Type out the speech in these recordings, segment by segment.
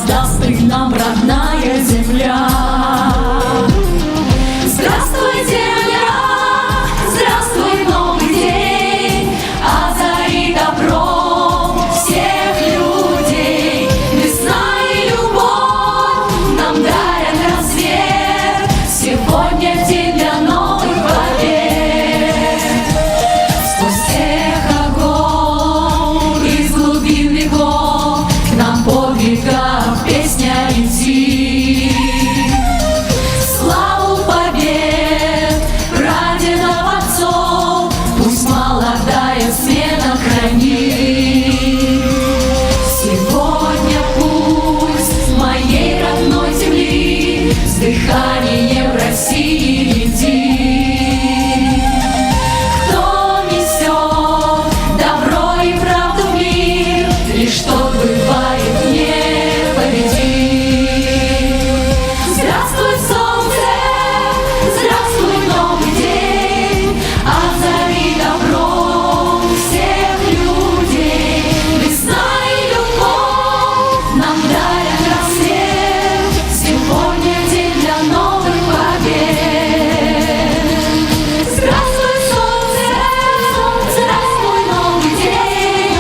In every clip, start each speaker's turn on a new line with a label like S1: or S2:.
S1: воздаст ты нам, родная земля. Здравствуй, земля, здравствуй, новый день, озари добром всех людей. Весна и любовь нам дарят рассвет, сегодня день для новых побед. Сквозь эхо гор, из глубин веков к нам подвигав песня летит. Славу побед прадедов отцов пусть молодая смена хранит. Сегодня пусть с моей родной земли с дыханием России летит. Кто несет добро и правду в мир, лишь тот бывает непобедим. Здравствуй, солнце, здравствуй, новый день, озари добром всех людей. Весна и любовь нам дарят рассвет, сегодня день для новых побед. Здравствуй, солнце, здравствуй, новый день,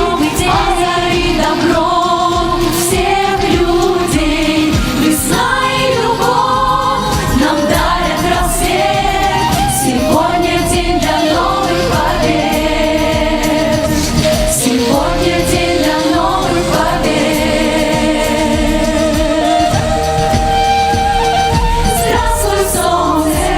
S1: озари добром всех людей. Весна и любовь нам дарят рассвет, сегодня день для новых побед. Сегодня день для новых побед. Здравствуй, солнце.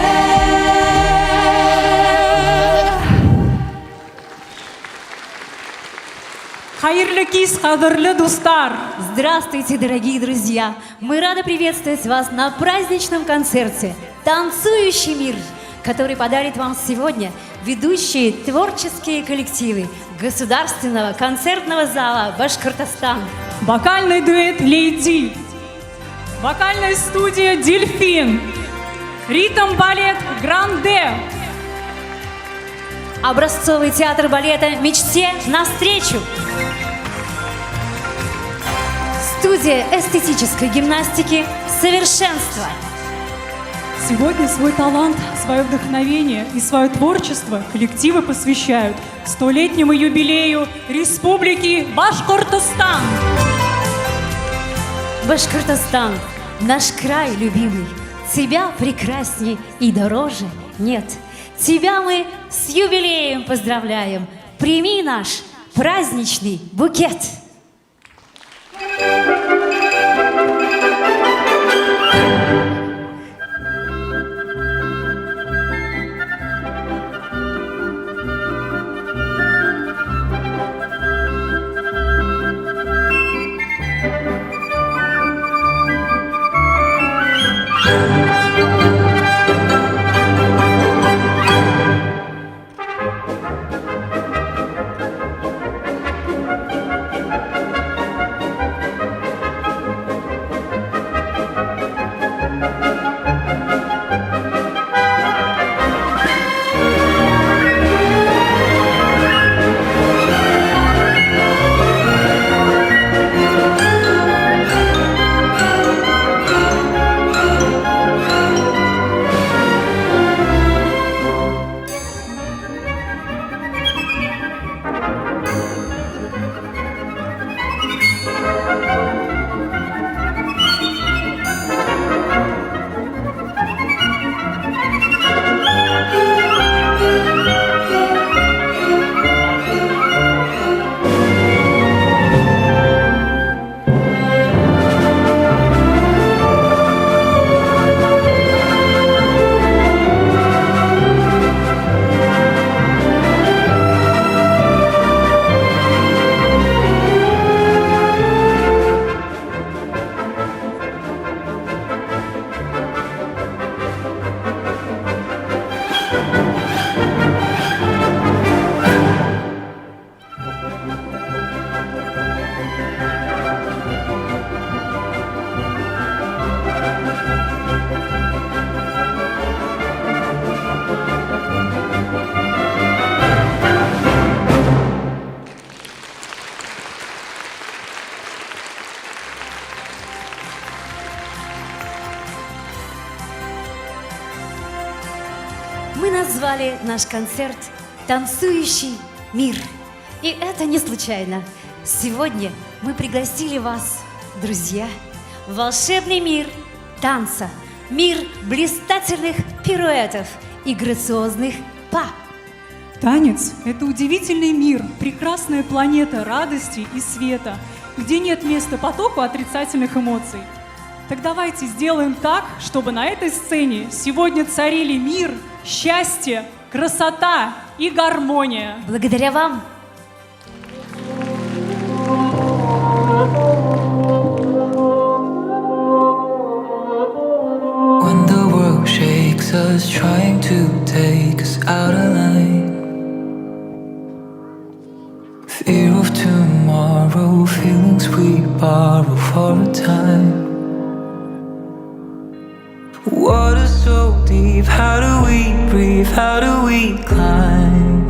S2: Хайырлы кис, кадырлы достар!
S3: Здравствуйте, дорогие друзья! Мы рады приветствовать вас на праздничном концерте «Танцующий мир», который подарит вам сегодня ведущие творческие коллективы Государственного концертного зала Башкортостан.
S2: Вокальный дуэт «Лейди», вокальная студия «Дельфин», ритм-балет «Гранде»,
S3: Образцовый театр балета «Мечте навстречу», студия эстетической гимнастики «Совершенство».
S2: Сегодня свой талант, свое вдохновение и свое творчество коллективы посвящают 100-летнему юбилею Республики Башкортостан.
S3: Башкортостан, наш край любимый, тебя прекрасней и дороже нет. Тебя мы с юбилеем поздравляем. Прими наш праздничный букет. назвали наш концерт «Танцующий мир». И это не случайно. Сегодня мы пригласили вас, друзья, в волшебный мир танца, мир блистательных пируэтов и грациозных па.
S2: Танец – это удивительный мир, прекрасная планета радости и света, где нет места потоку отрицательных эмоций. Так давайте сделаем так, чтобы на этой сцене сегодня царили мир, счастье, красота и гармония.
S3: Благодаря вам.
S4: When the world shakes us, trying to take us out of line. Fear of tomorrow, feelings we borrow for a time. Water so deep, how do we breathe, how do we climb?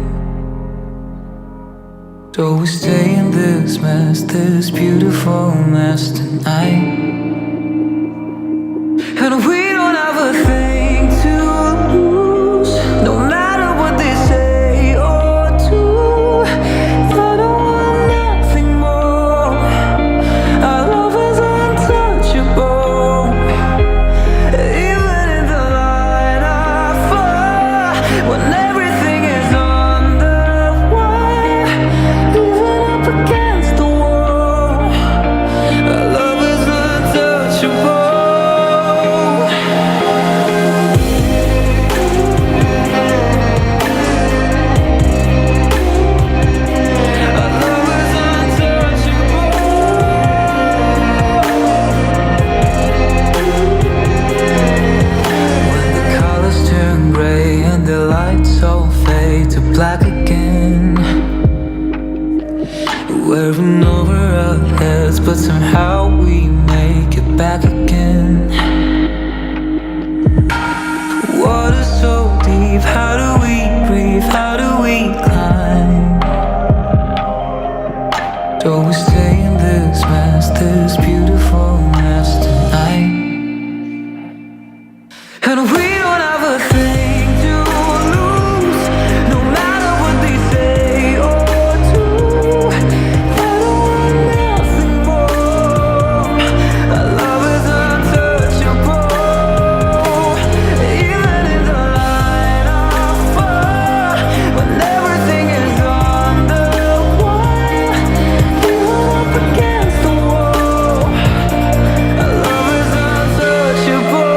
S4: Do we stay in this mess, this beautiful mess tonight? And we don't have a thing to lose, no matter what they say or do. I don't want nothing more. Our love is untouchable. Even in the line of fire, when everything is on the wire, even up against the wall, our love is untouchable. Black again, wearing over our heads, but somehow we make it back again. Water so deep, how do we breathe, how do we climb? Do we stay in this mess, this beautiful mess tonight? And we don't have a thing to lose, no matter what they say or do. I don't want nothing more. Our love is untouchable. Even in the line of fire, when everything is on the wire, even up against the wall, our love is untouchable.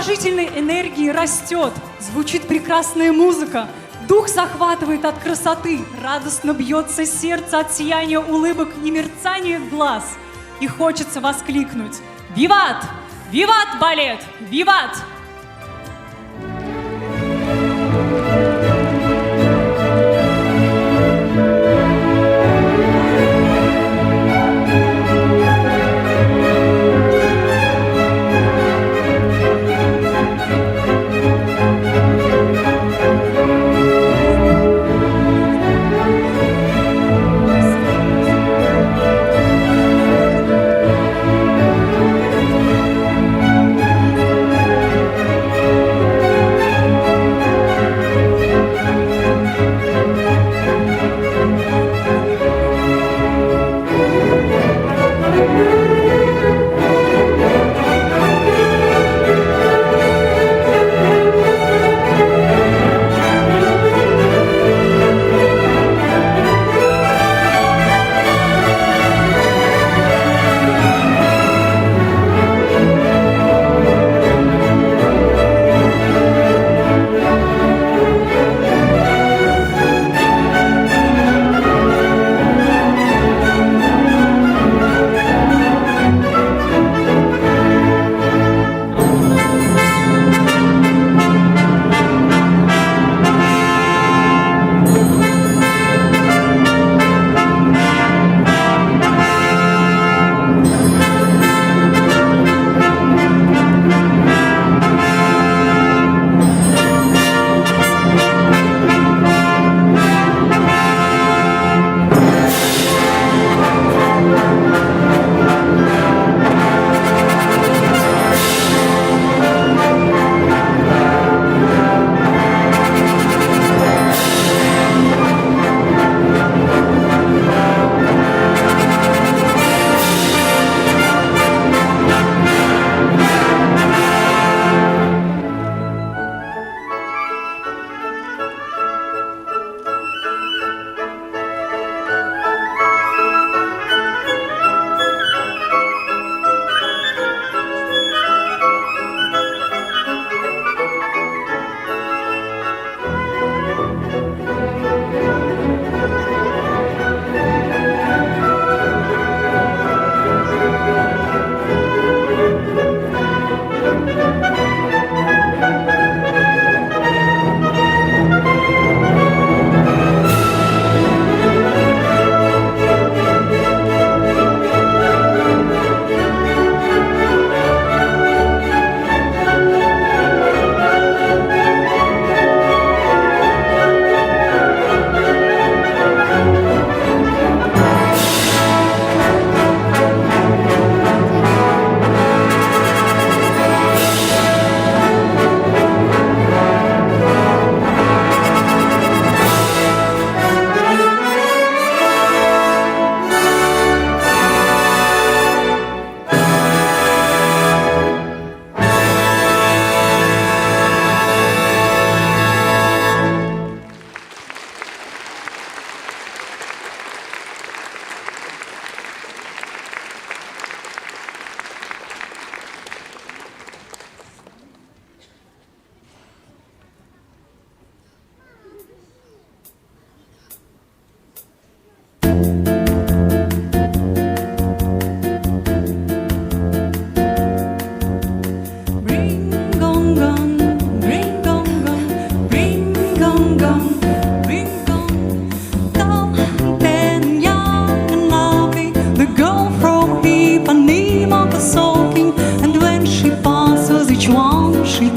S2: положительной энергии растет, звучит прекрасная музыка, дух захватывает от красоты, радостно бьется сердце от сияния улыбок и мерцания глаз. И хочется воскликнуть: «Виват! Виват, балет! Виват!»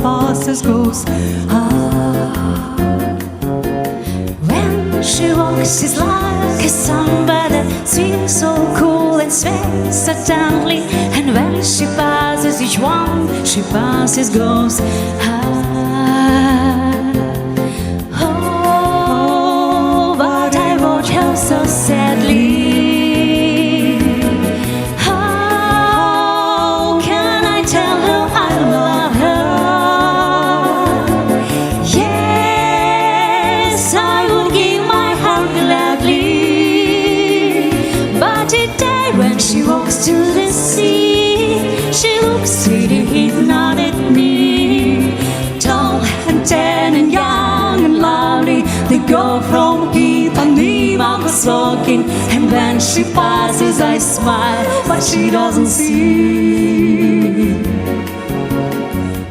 S5: passes goes.
S3: When she walks, she's like a samba that swings so cool and sways so gently. And when she passes, each one she passes goes. Oh, but I watch her so sadly. How can I tell her I love her? Yes, I would give my heart gladly. But today when she walks to the sea, she looks sweet, not at me. walking, and when she passes I smile, but she doesn't see.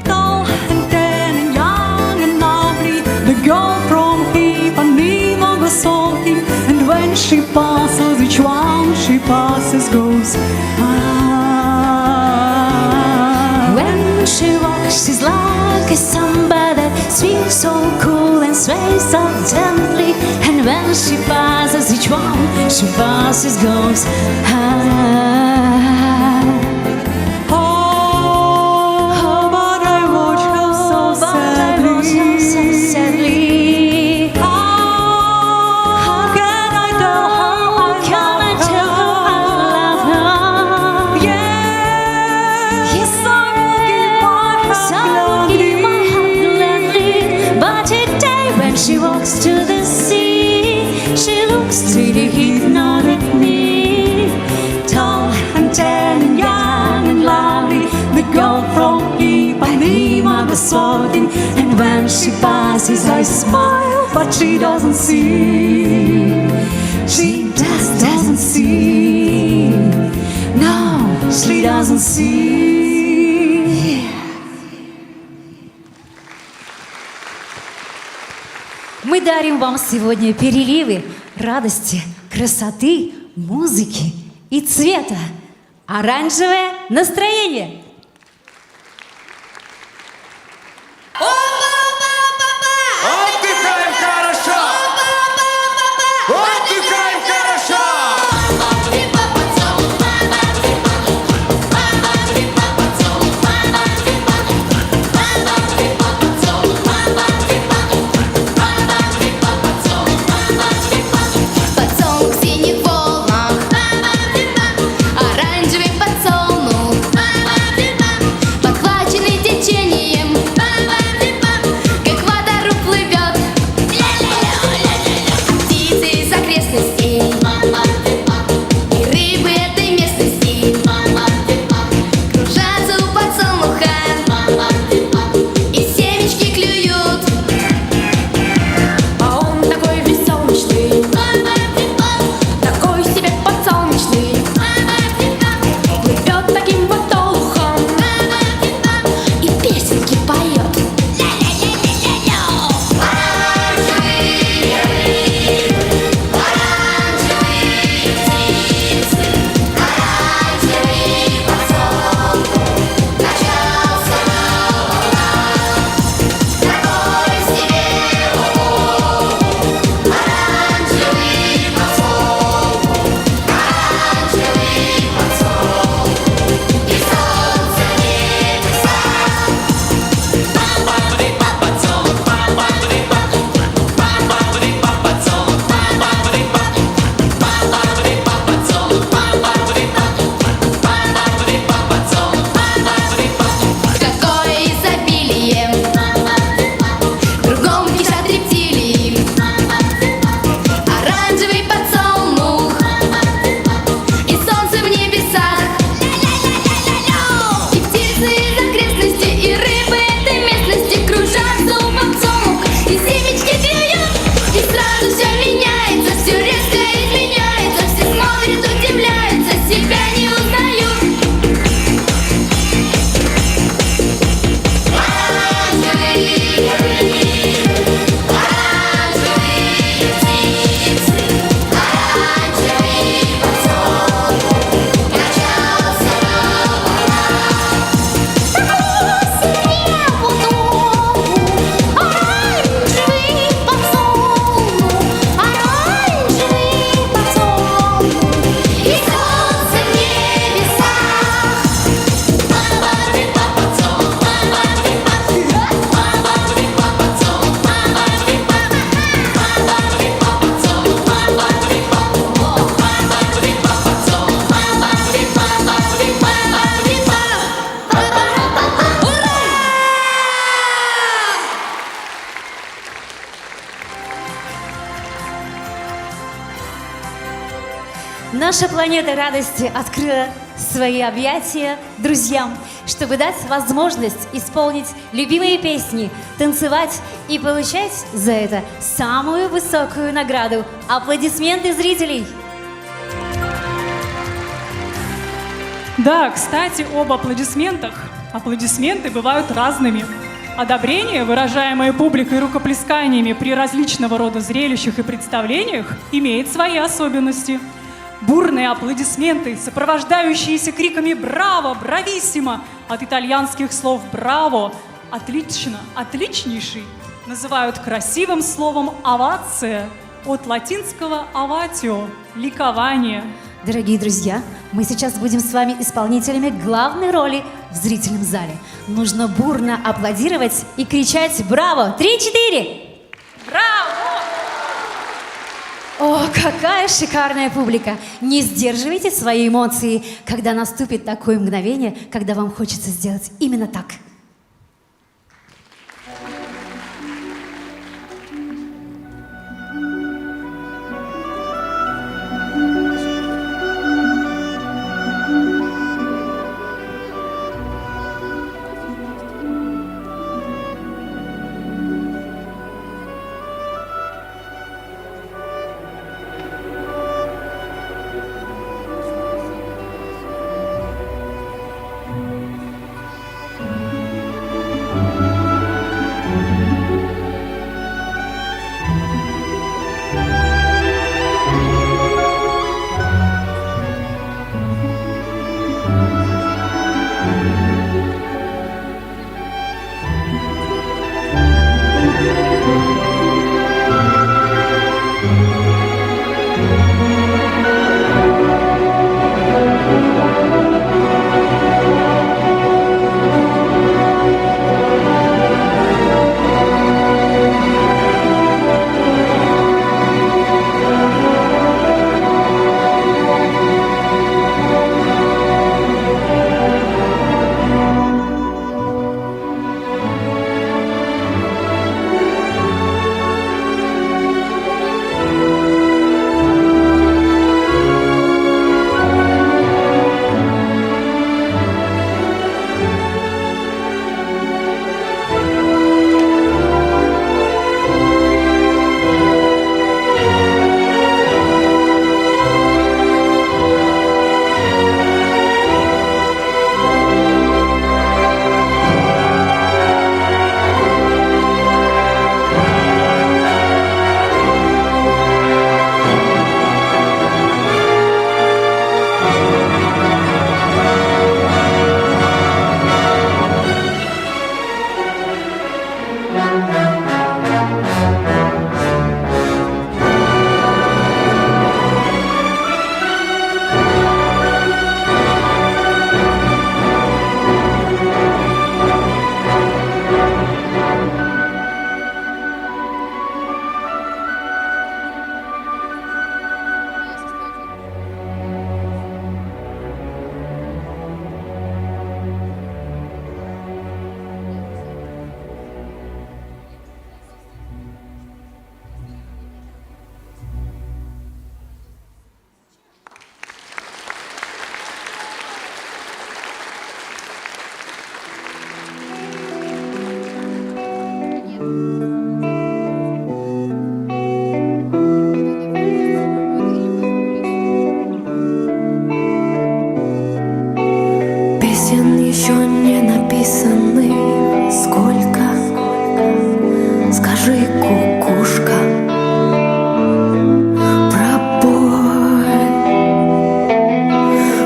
S3: Tall and tan and young and lovely, the girl from Ipanema goes walking, and when she passes, each one she passes goes when she walks, she's like a samba that swings so cool and sways so gently. And when she passes, each one she passes goes oh, but I watch her so sadly. How can I tell her I love her? Yes, I will give my heart gladly. But today when she walks to the sea, she looks pretty not at me. Tall and tan and young and lovely, the girl from Ipanema goes walking, and when she passes I smile, but she doesn't see. She just doesn't see. No, she doesn't see. Мы дарим вам сегодня переливы радости, красоты, музыки и цвета. Оранжевое настроение.
S5: Отдыхаем хорошо! Отдыхаем хорошо!
S1: Поцелуй в синих волнах, оранжевый поцелуй, подхваченный течением, как водоруб плывет. Птицы из окрестностей и рыбы этой местности кружатся у подсолнуха и семечки клюют. А он такой весь солнечный, такой себе подсолнечный, плывет таким вот олухом и песенки поет. Какое изобилие, кругом кишат рептилии, оранжевый подсолнух и солнце в небесах, и птицы из окрестностей и рыбы этой местности кружатся у подсолнуха и семечки клюют, и сразу все меняется, все резко изменяется, все смотрят, удивляются, себя не узнают.
S3: Наша планета радости открыла свои объятия друзьям, чтобы дать возможность исполнить любимые песни, танцевать и получать за это самую высокую награду – аплодисменты зрителей.
S2: Да, кстати, об аплодисментах. Аплодисменты бывают разными. Одобрение, выражаемое публикой рукоплесканиями при различного рода зрелищах и представлениях, имеет свои особенности. Бурные аплодисменты, сопровождающиеся криками «Браво!», «Брависсимо!» от итальянских слов «браво!», «отлично!», «отличнейший!» называют красивым словом «овация» от латинского «avatio» – «ликование».
S3: Дорогие друзья, мы сейчас будем с вами исполнителями главной роли в зрительном зале. Нужно бурно аплодировать и кричать «Браво!» 3-4!
S2: Браво!
S3: О, какая шикарная публика! Не сдерживайте свои эмоции, когда наступит такое мгновение, когда вам хочется сделать именно так.
S6: Песен еще не написаны сколько. Скажи, кукушка, пропой.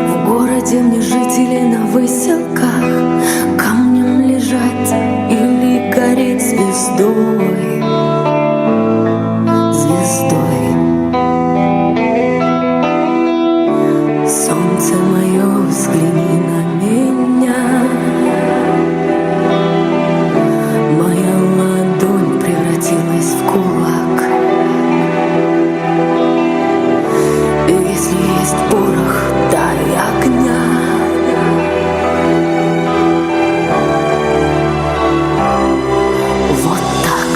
S6: В городе мне жить или на выселках, камнем лежать или гореть звездой. Звездой. Солнце мое, взгляни на меня. Моя ладонь превратилась в кулак. И если есть порох, дай огня. Вот так.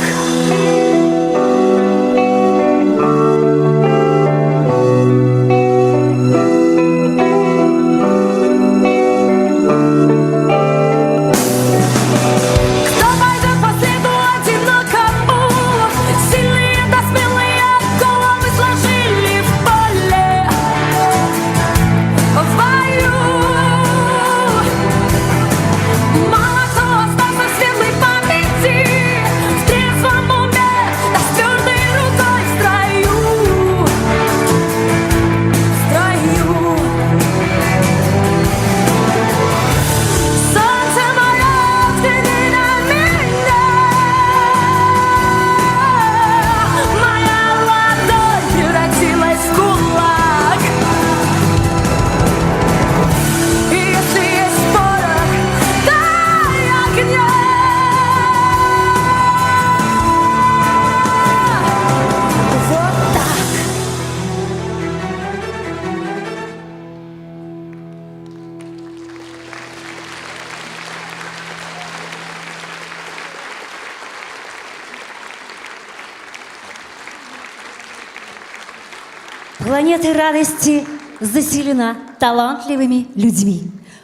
S3: Планета радости заселена талантливыми людьми.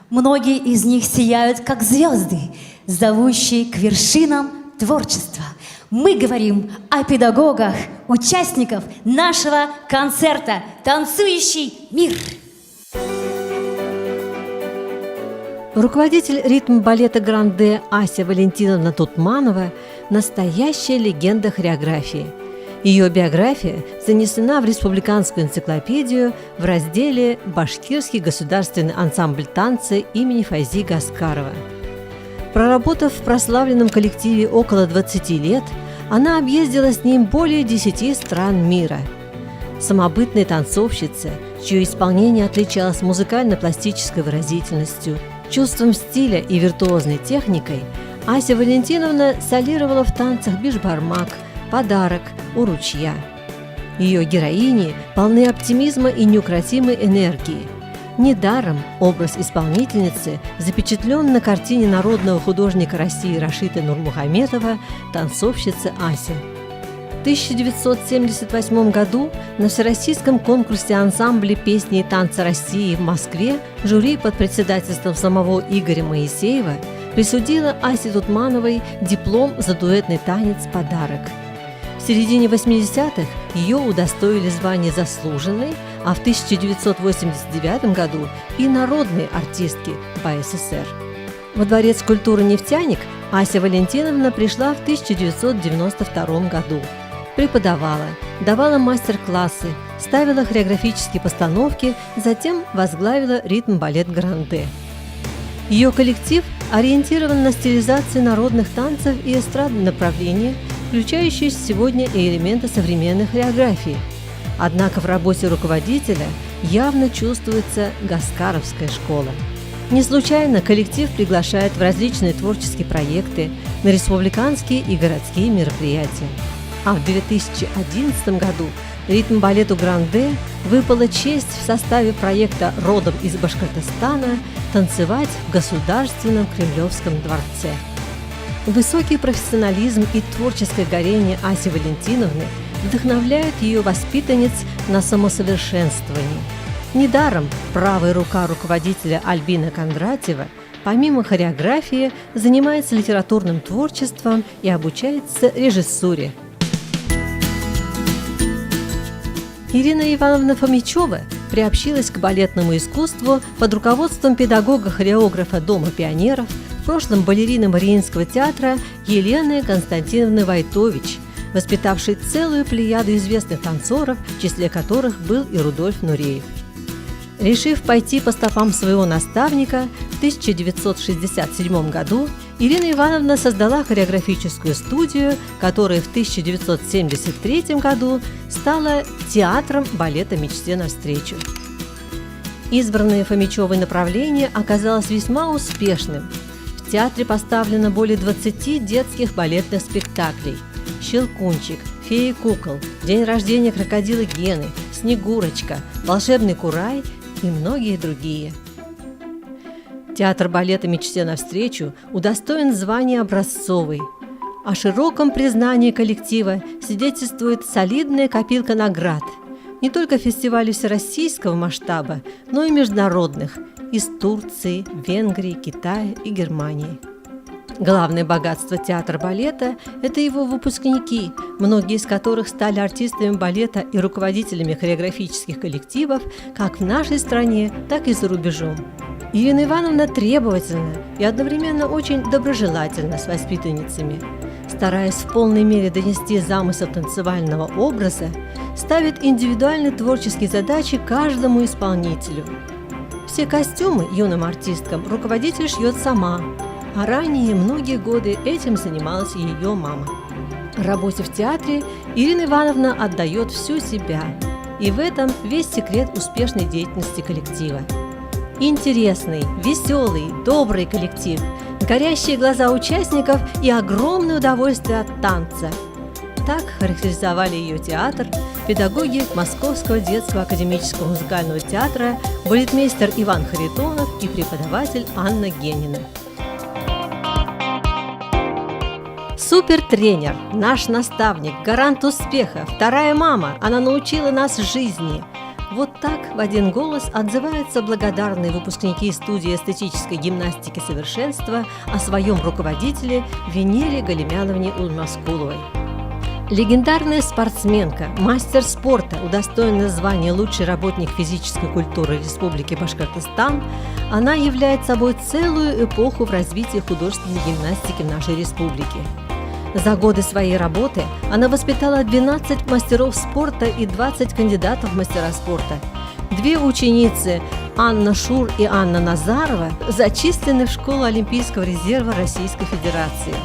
S3: Многие из них сияют, как звезды, зовущие к вершинам творчества. Мы говорим о педагогах, участников нашего концерта «Танцующий мир».
S7: Руководитель ритм-балета «Гранде» Ася Валентиновна Тутманова – настоящая легенда хореографии. Ее биография занесена в Республиканскую энциклопедию в разделе «Башкирский государственный ансамбль танца имени Файзи Гаскарова». Проработав в прославленном коллективе около 20 лет, она объездила с ним более 10 стран мира. Самобытная танцовщица, чье исполнение отличалось музыкально-пластической выразительностью, чувством стиля и виртуозной техникой, Ася Валентиновна солировала в танцах «Бишбармак», «Подарок», «У ручья». Ее героини полны оптимизма и неукротимой энергии. Недаром образ исполнительницы запечатлен на картине народного художника России Рашида Нурмухаметова «Танцовщица Ася». В 1978 году на Всероссийском конкурсе ансамбля песни и танца России в Москве жюри под председательством самого Игоря Моисеева присудило Асе Тутмановой диплом за дуэтный танец «Подарок». В середине 80-х ее удостоили звания заслуженной, а в 1989 году и народной артистки БССР. Во Дворец культуры «Нефтяник» Ася Валентиновна пришла в 1992 году. Преподавала, давала мастер-классы, ставила хореографические постановки, затем возглавила ритм-балет «Гранде». Ее коллектив ориентирован на стилизацию народных танцев и эстрадных направлений, включающие сегодня и элементы современной хореографии. Однако в работе руководителя явно чувствуется гаскаровская школа. Не случайно коллектив приглашает в различные творческие проекты, на республиканские и городские мероприятия. А в 2011 году ритм-балету «Гранде» выпала честь в составе проекта «Родом из Башкортостана» танцевать в Государственном Кремлевском дворце. Высокий профессионализм и творческое горение Аси Валентиновны вдохновляют ее воспитанниц на самосовершенствование. Недаром правая рука руководителя Альбина Кондратьева помимо хореографии занимается литературным творчеством и обучается режиссуре. Ирина Ивановна Фомичева приобщилась к балетному искусству под руководством педагога-хореографа Дома пионеров, в прошлом балерины Мариинского театра Елены Константиновны Войтович, воспитавшей целую плеяду известных танцоров, в числе которых был и Рудольф Нуреев. Решив пойти по стопам своего наставника, в 1967 году Ирина Ивановна создала хореографическую студию, которая в 1973 году стала театром балета «Мечте навстречу». Избранное Фомичевой направление оказалось весьма успешным. В театре поставлено более 20 детских балетных спектаклей: «Щелкунчик», «Феи кукол», «День рождения крокодила Гены», «Снегурочка», «Волшебный Курай» и многие другие. Театр балета «Мечте навстречу» удостоен звания образцовый. О широком признании коллектива свидетельствует солидная копилка наград не только фестивалей всероссийского масштаба, но и международных из Турции, Венгрии, Китая и Германии. Главное богатство театра балета – это его выпускники, многие из которых стали артистами балета и руководителями хореографических коллективов как в нашей стране, так и за рубежом. Ирина Ивановна требовательна и одновременно очень доброжелательна с воспитанницами. Стараясь в полной мере донести замысел танцевального образа, ставит индивидуальные творческие задачи каждому исполнителю. Все костюмы юным артисткам руководитель шьет сама, а ранее многие годы этим занималась ее мама. Работе в театре Ирина Ивановна отдает всю себя, и в этом весь секрет успешной деятельности коллектива. Интересный, веселый, добрый коллектив, горящие глаза участников и огромное удовольствие от танца. Так характеризовали ее театр педагоги Московского детского академического музыкального театра, балетмейстер Иван Харитонов и преподаватель Анна Генина. Супертренер, наш наставник, гарант успеха, вторая мама, она научила нас жизни. Вот так в один голос отзываются благодарные выпускники студии эстетической гимнастики совершенства о своем руководителе Венере Галимяновне Улмаскуловой. Легендарная спортсменка, мастер спорта, удостоенная звания «Лучший работник физической культуры Республики Башкортостан», она является собой целую эпоху в развитии художественной гимнастики в нашей республике. За годы своей работы она воспитала 12 мастеров спорта и 20 кандидатов в мастера спорта. Две ученицы, Анна Шур и Анна Назарова, зачислены в школу Олимпийского резерва Российской Федерации.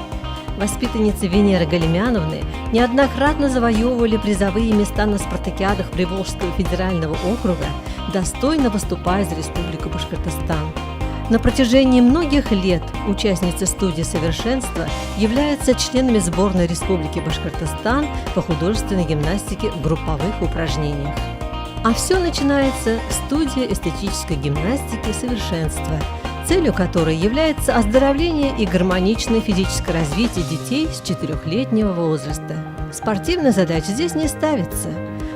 S7: Воспитанницы Венеры Галимяновны неоднократно завоевывали призовые места на спартакиадах Приволжского федерального округа, достойно выступая за Республику Башкортостан. На протяжении многих лет участницы студии совершенства являются членами сборной Республики Башкортостан по художественной гимнастике в групповых упражнениях. А все начинается с студии эстетической гимнастики совершенства, целью которой является оздоровление и гармоничное физическое развитие детей с 4-летнего возраста. Спортивная задача здесь не ставится.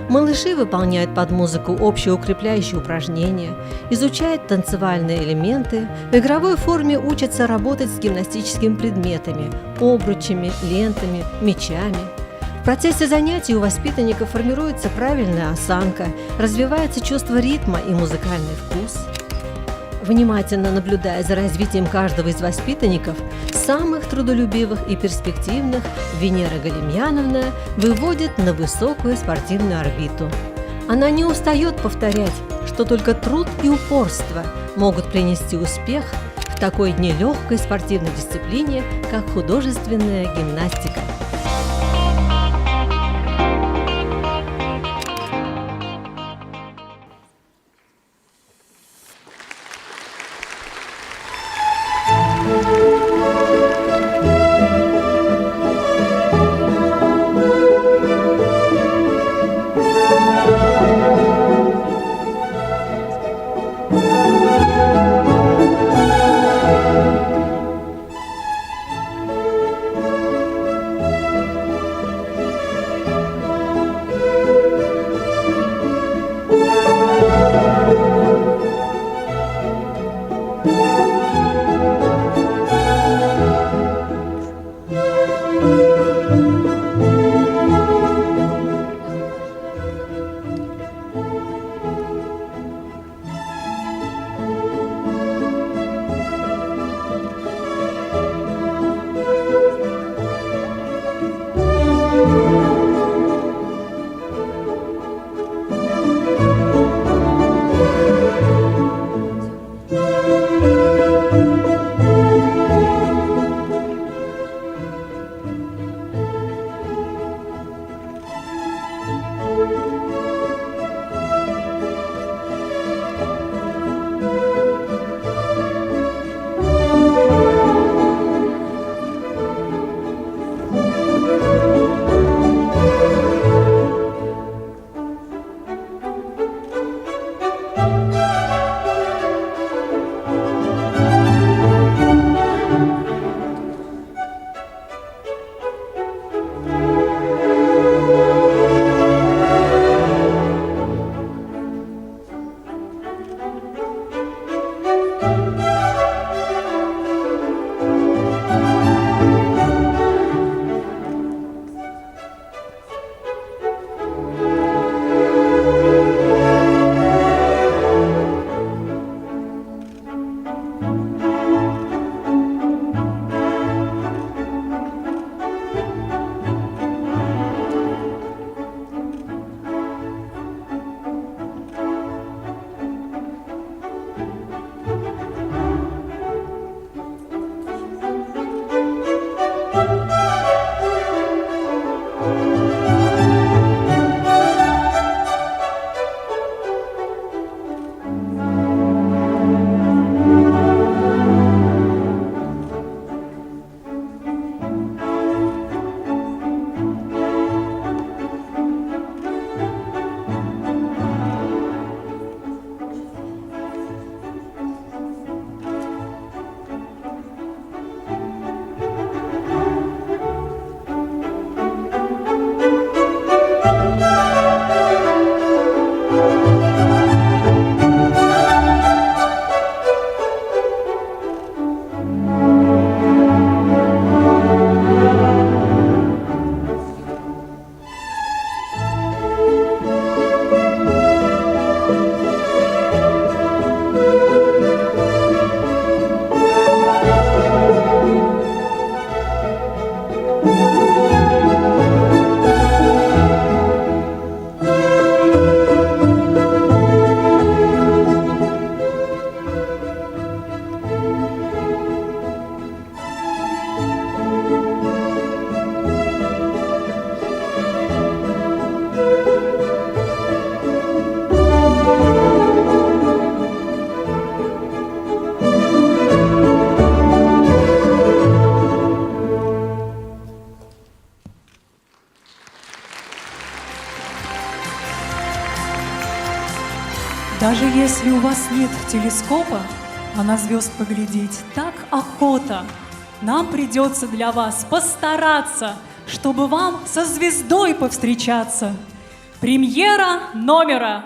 S7: Малыши выполняют под музыку общеукрепляющие упражнения, изучают танцевальные элементы, в игровой форме учатся работать с гимнастическими предметами, обручами, лентами, мячами. В процессе занятий у воспитанников формируется правильная осанка, развивается чувство ритма и музыкальный вкус. Внимательно наблюдая за развитием каждого из воспитанников, самых трудолюбивых и перспективных, Венера Галимяновна выводит на высокую спортивную орбиту. Она не устает повторять, что только труд и упорство могут принести успех в такой нелегкой спортивной дисциплине, как художественная гимнастика.
S2: Даже если у вас нет телескопа, а на звезд поглядеть так охота, нам придется для вас постараться, чтобы вам со звездой повстречаться. Премьера номера.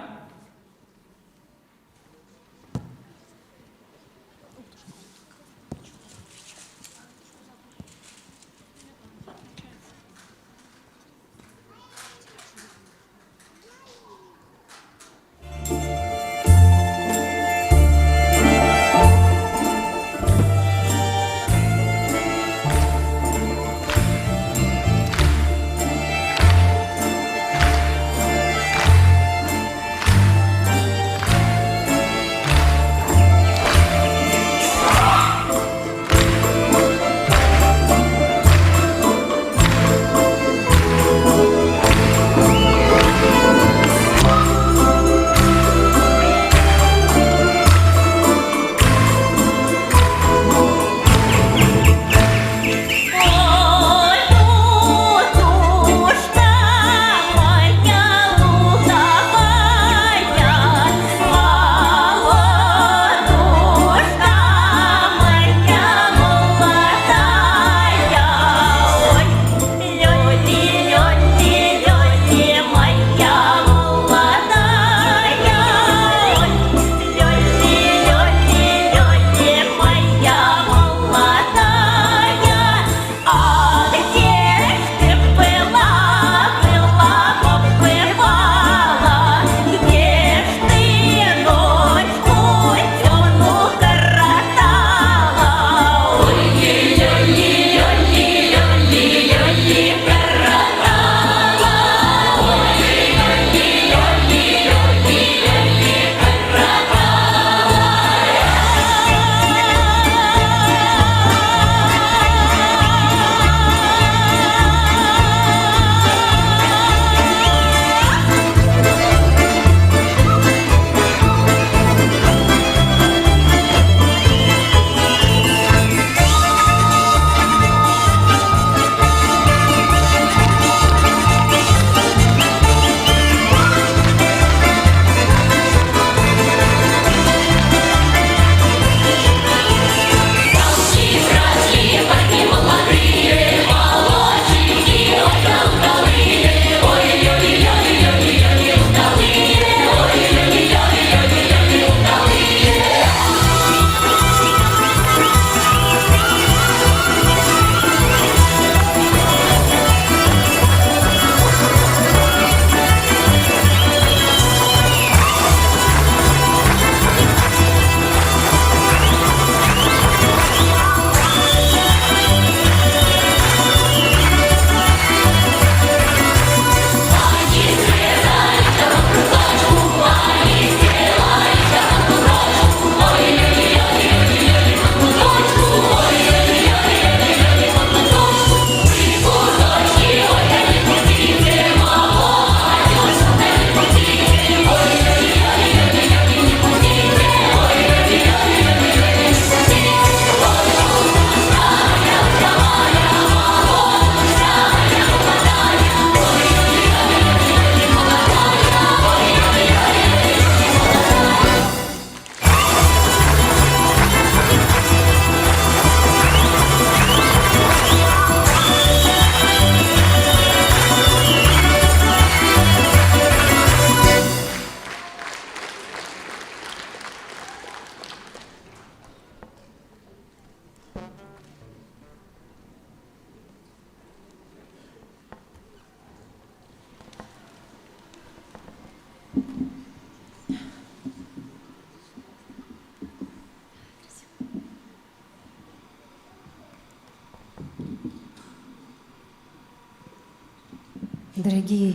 S3: Дорогие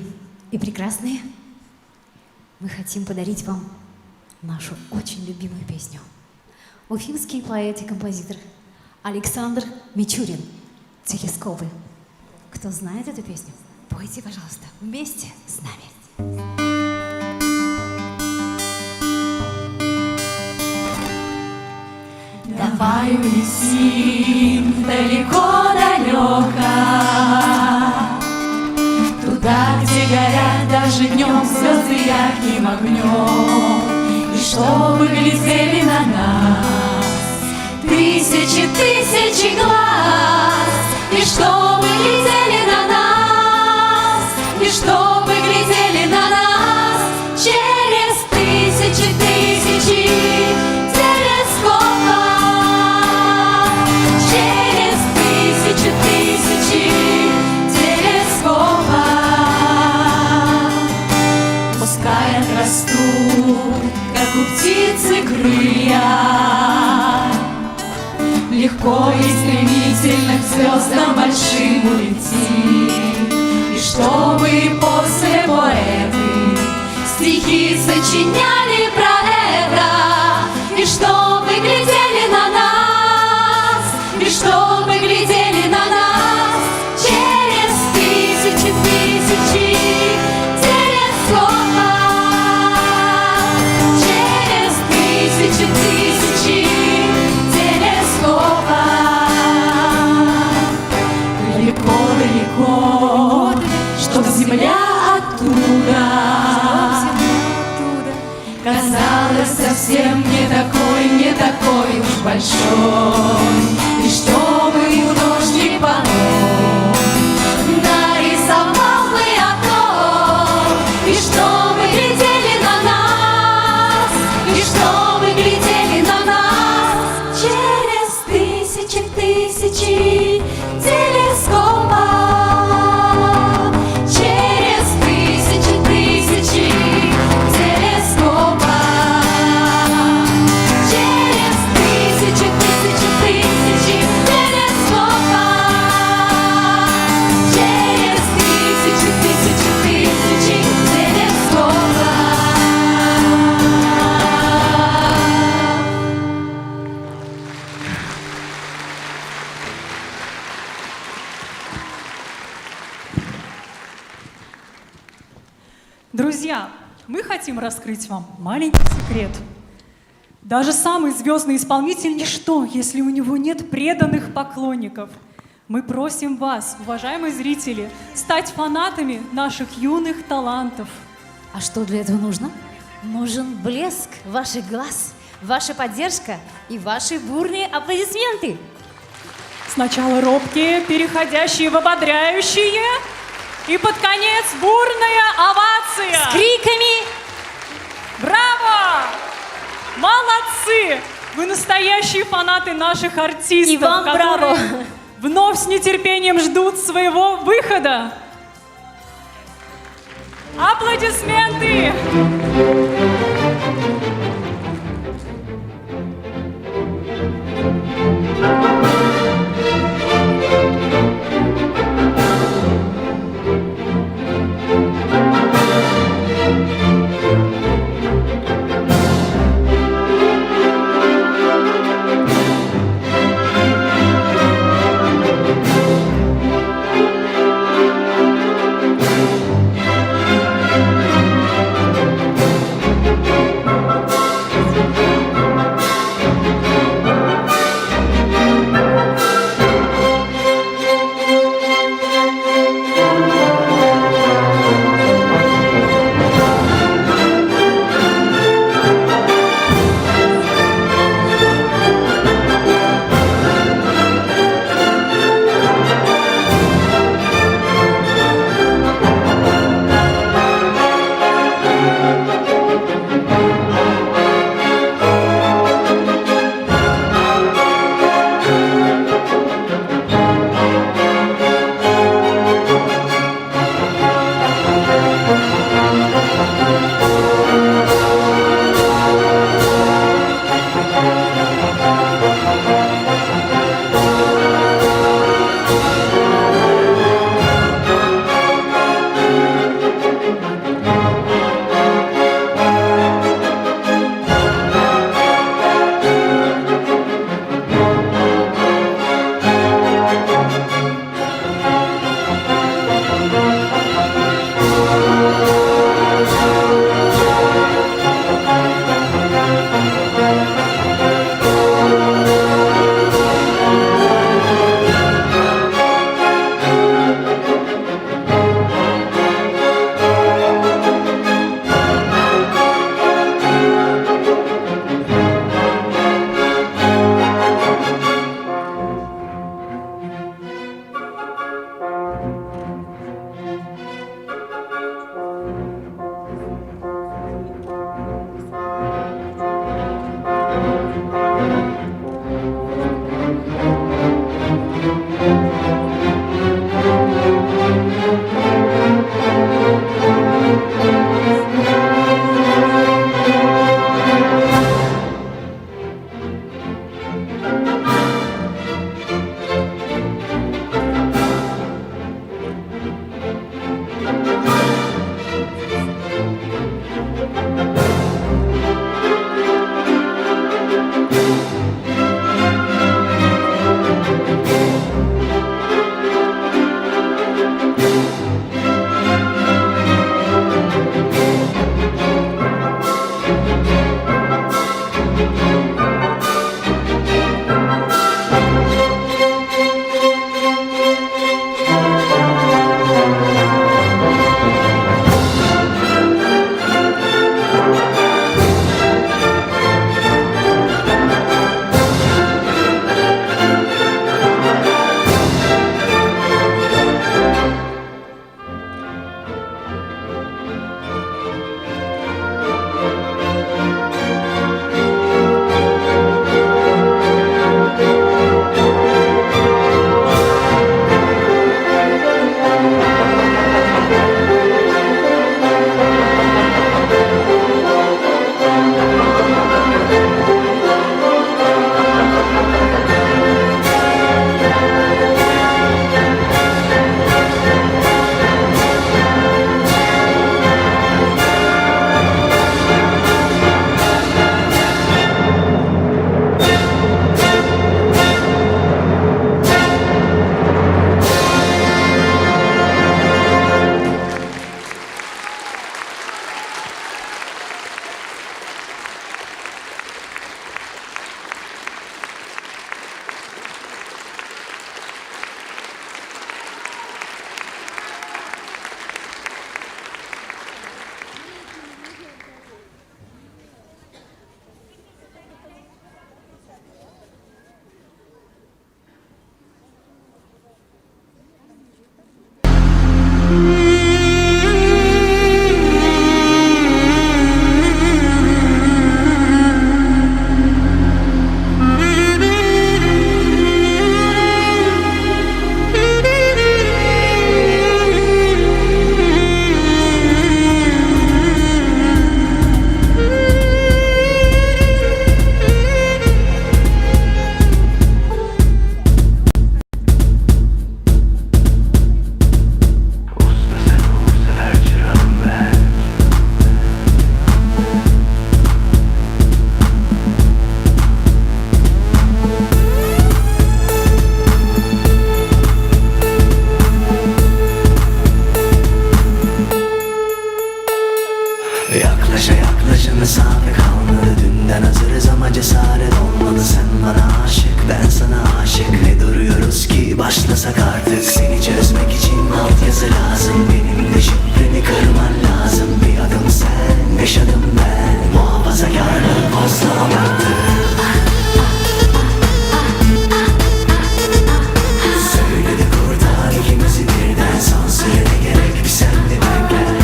S3: и прекрасные, мы хотим подарить вам нашу очень любимую песню. Уфимский поэт и композитор Александр Мичурин «Телескопы». Кто знает эту песню, пойте, пожалуйста, вместе с нами.
S1: Давай улетим далеко-далеко, туда, где горят даже днем звезды ярким огнем, и чтобы глядели на нас тысячи глаз, и чтобы глядели на нас, и чтобы глядели на нас через тысячи телескопов, через тысячи телескопов. Пускай отрастут, как у птицы, крылья, легко и стремительно к звездам большим улети, и чтобы после поэты стихи сочиняли про это, и чтобы глядели на нас, и чтобы глядели на нас через тысячи телескопов, через тысячи телескопов. Далеко-далеко, чтоб земля оттуда казалась совсем не такой уж большой, и чтобы художник потом нарисовал бы о том, и чтобы глядели на нас, и чтобы глядели на нас через тысячи телескопов, через тысячи телескопов, через тысячи телескопов, через тысячи телескопов.
S2: Друзья, мы хотим раскрыть вам маленький секрет. Даже самый звездный исполнитель — ничто, если у него нет преданных поклонников. Мы просим вас, уважаемые зрители, стать фанатами наших юных талантов.
S3: А что для этого нужно? Нужен блеск ваших глаз, ваша поддержка и ваши бурные аплодисменты.
S2: Сначала робкие, переходящие в ободряющие, и под конец бурная овация.
S3: С криками
S2: Браво! Молодцы! Вы настоящие фанаты наших артистов,
S3: И вам
S2: которые
S3: браво!
S2: вновь с нетерпением ждут своего выхода. Аплодисменты!
S8: mesafe kalmadı. Dünden hazırız ama cesaret olmalı. Sen bana aşık, ben sana aşık. Ne duruyoruz ki, başlasak artık. Seni çözmek için altyazı lazım. Benim de şifreni kırman lazım. Bir adım sen, 5 adım ben. Muhafazakarlığı fazla abarttı. Söyle de kurtar ikimizi birden. Sansüre gerek, bir sen de ben gel.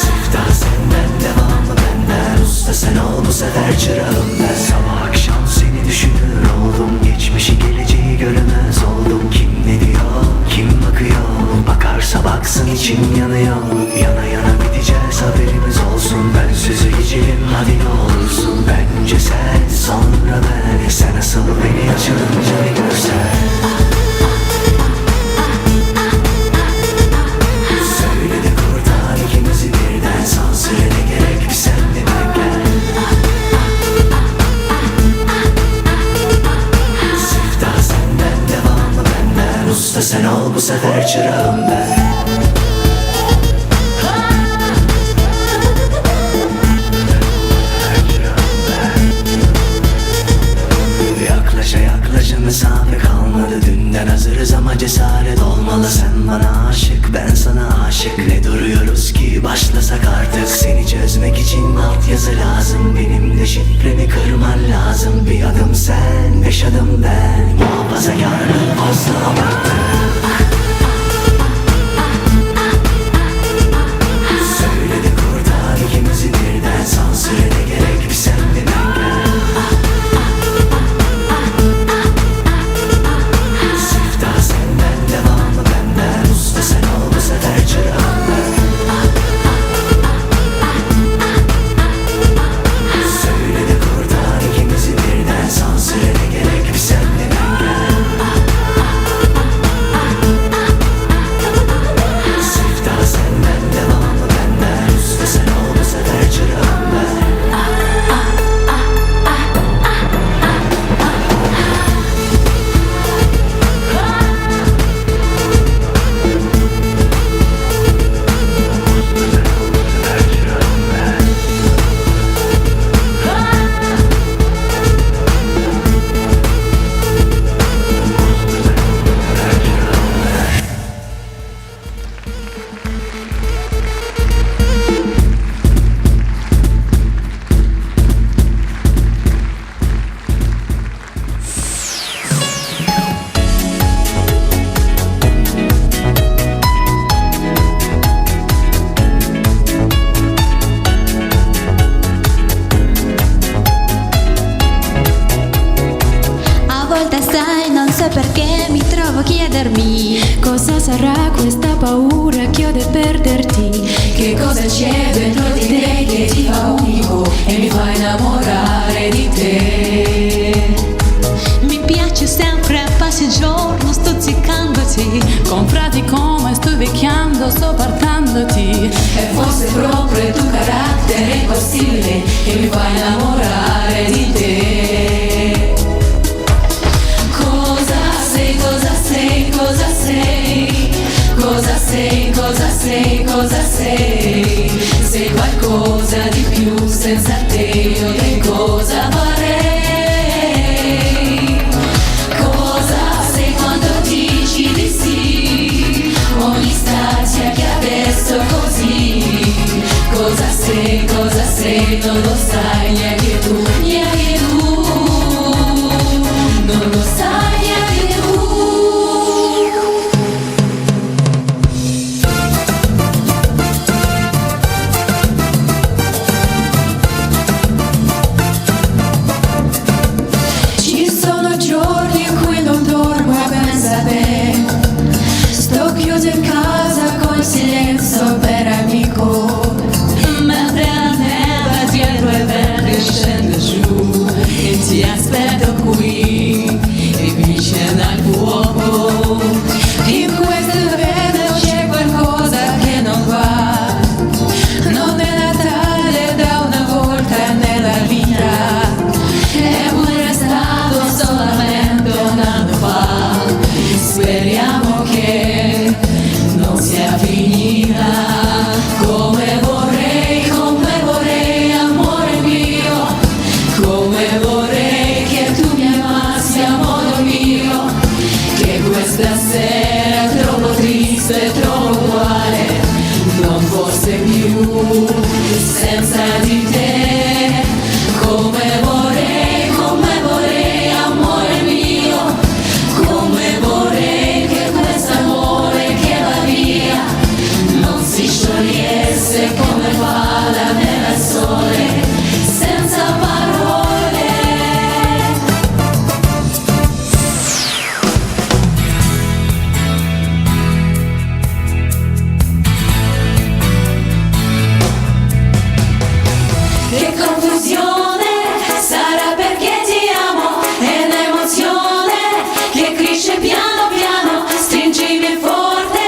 S8: Siftah senden, devamı benden. Usta sen ol bu sefer çırağım ben. Sabah akşam seni düşünür oldum. Geçmişi geleceği göremez oldum. Kim ne diyor, kim bakıyor? Bakarsa baksın içim yanıyor. Yana yana biteceğiz haberimiz olsun. Ben sözü geçelim hadi ne olursun. Bence sen sonra ben. Sen asıl beni açılınca bir görsen. Söyle de kurtar ikimizi birden. Sansüre gerek, bir sen de ben gel. Siftah senden, devamı benden. Usta sen ol bu sefer çırağım ben. Yaklaşa yaklaşa mesafe kalmadı. Dünden hazırız ama cesaret olmalı. Sen bana aşık, ben sana aşık. Ne duruyoruz ki, başlasak artık. Seni çözmek için altyazı lazım. Benim de şifreni kırman lazım. Bir adım sen, 5 adım ben. Muhafazakarlığı fazla abarttı. Söyle de kurtar ikimizi birden. Sansüre gerek, bir sen de ben gel. Siftah senden, devamı benden. Usta sen ol bu sefer çırağım ben. Söyle de kurtar ikimizi birden. Sansüre gerek, bir sen de ben gel. Siftah senden, devamı benden. Usta sen ol bu sefer çırağım ben.
S1: A volte sai, non so perché mi trovo a chiedermi cosa sarà questa paura che ho di perderti. Che cosa c'è dentro di te che ti fa unico e mi fa innamorare di te. Mi piace sempre, passi il giorno stuzzicandoti, con frasi come sto vecchiando, sto partandoti. E forse proprio il tuo carattere impossibile che mi fa innamorare di te. Cosa sei, cosa sei, cosa sei? Cosa sei, cosa sei, cosa sei? Sei qualcosa di più, senza te io che cosa farei? Cosa sei quando dici di sì? Ogni istanza che adesso così. Cosa sei, non lo sai neanche tu, neanche tu. Non lo sai neanche tu.
S9: questa sera è troppo triste, è troppo uguale, non fosse più senza di te. Come vorrei, amore mio, come vorrei che quest'amore che va via non si sciogliesse come palla nel sole, senza parole. Che confusione sarà perché ti amo, è l'emozione che cresce piano piano, stringimi forte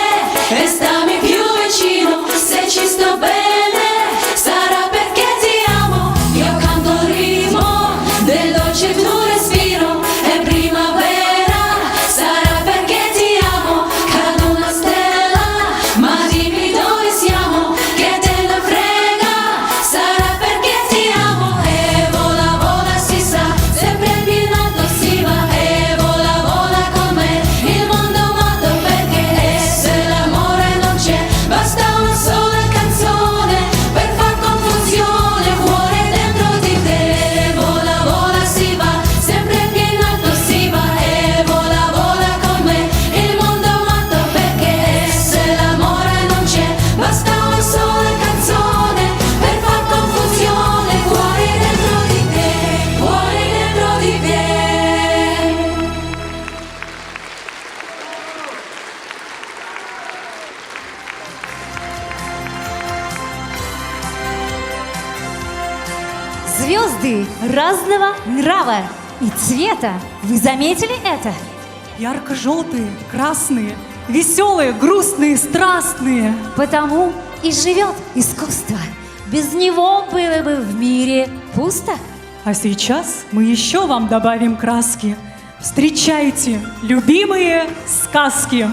S9: e stammi più vicino, se ci sto bene sarà perché ti amo, io canto il ritmo del dolce tuo respiro, è primavera, sarà perché ti amo, cado una stella, ma dimmi dove siamo, che te ne frega, sarà perché ti amo, e vola vola si sa, sempre più in alto si va, e vola vola con me, il mondo matto perché se l'amore non c'è, basta una sola canzone per far confusione, cuore dentro di te, vola vola si va, sempre più in alto si va, e vola vola con me, il mondo matto perché se l'amore non c'è, basta una sola canzone per far confusione, cuore dentro di te, cuore dentro di te.
S3: Звезды разного нрава и цвета. Вы заметили это?
S2: Ярко-желтые, красные, веселые, грустные, страстные.
S3: Потому и живет искусство. Без него было бы в мире пусто.
S2: А сейчас мы еще вам добавим краски. Встречайте любимые сказки.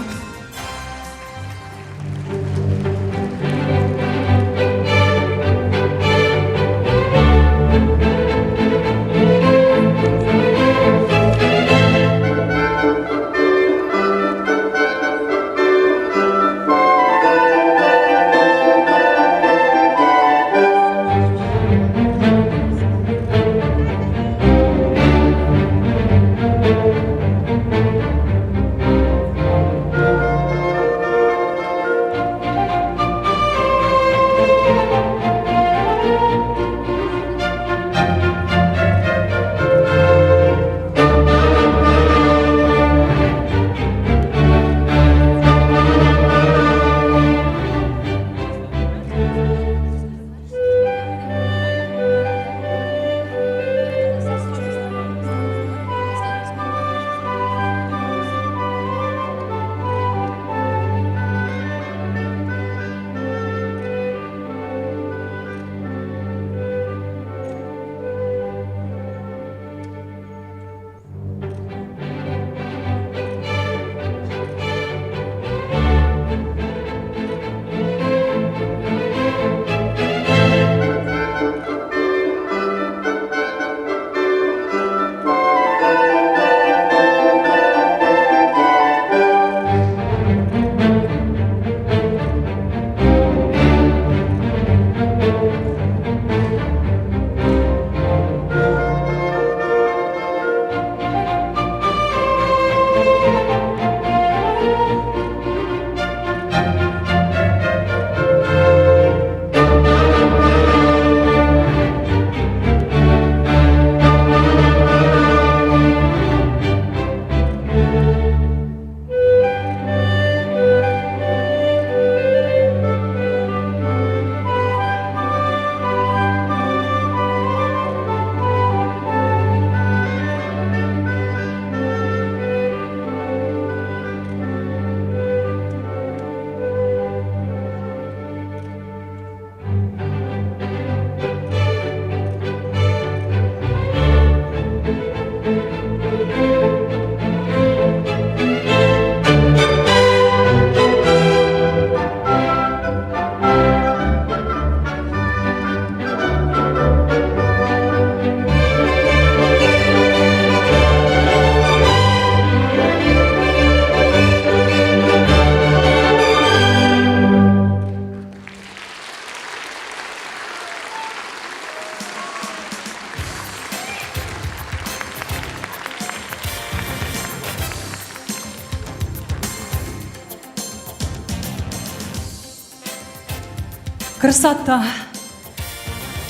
S2: Красота.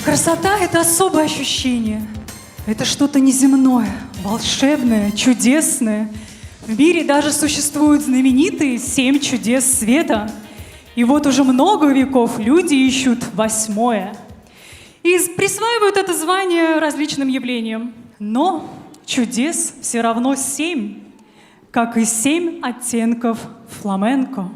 S2: Красота — это особое ощущение. Это что-то неземное, волшебное, чудесное. В мире даже существуют знаменитые 7 чудес света. И вот уже много веков люди ищут 8-е. И присваивают это звание различным явлениям. Но чудес все равно 7, как и 7 оттенков фламенко.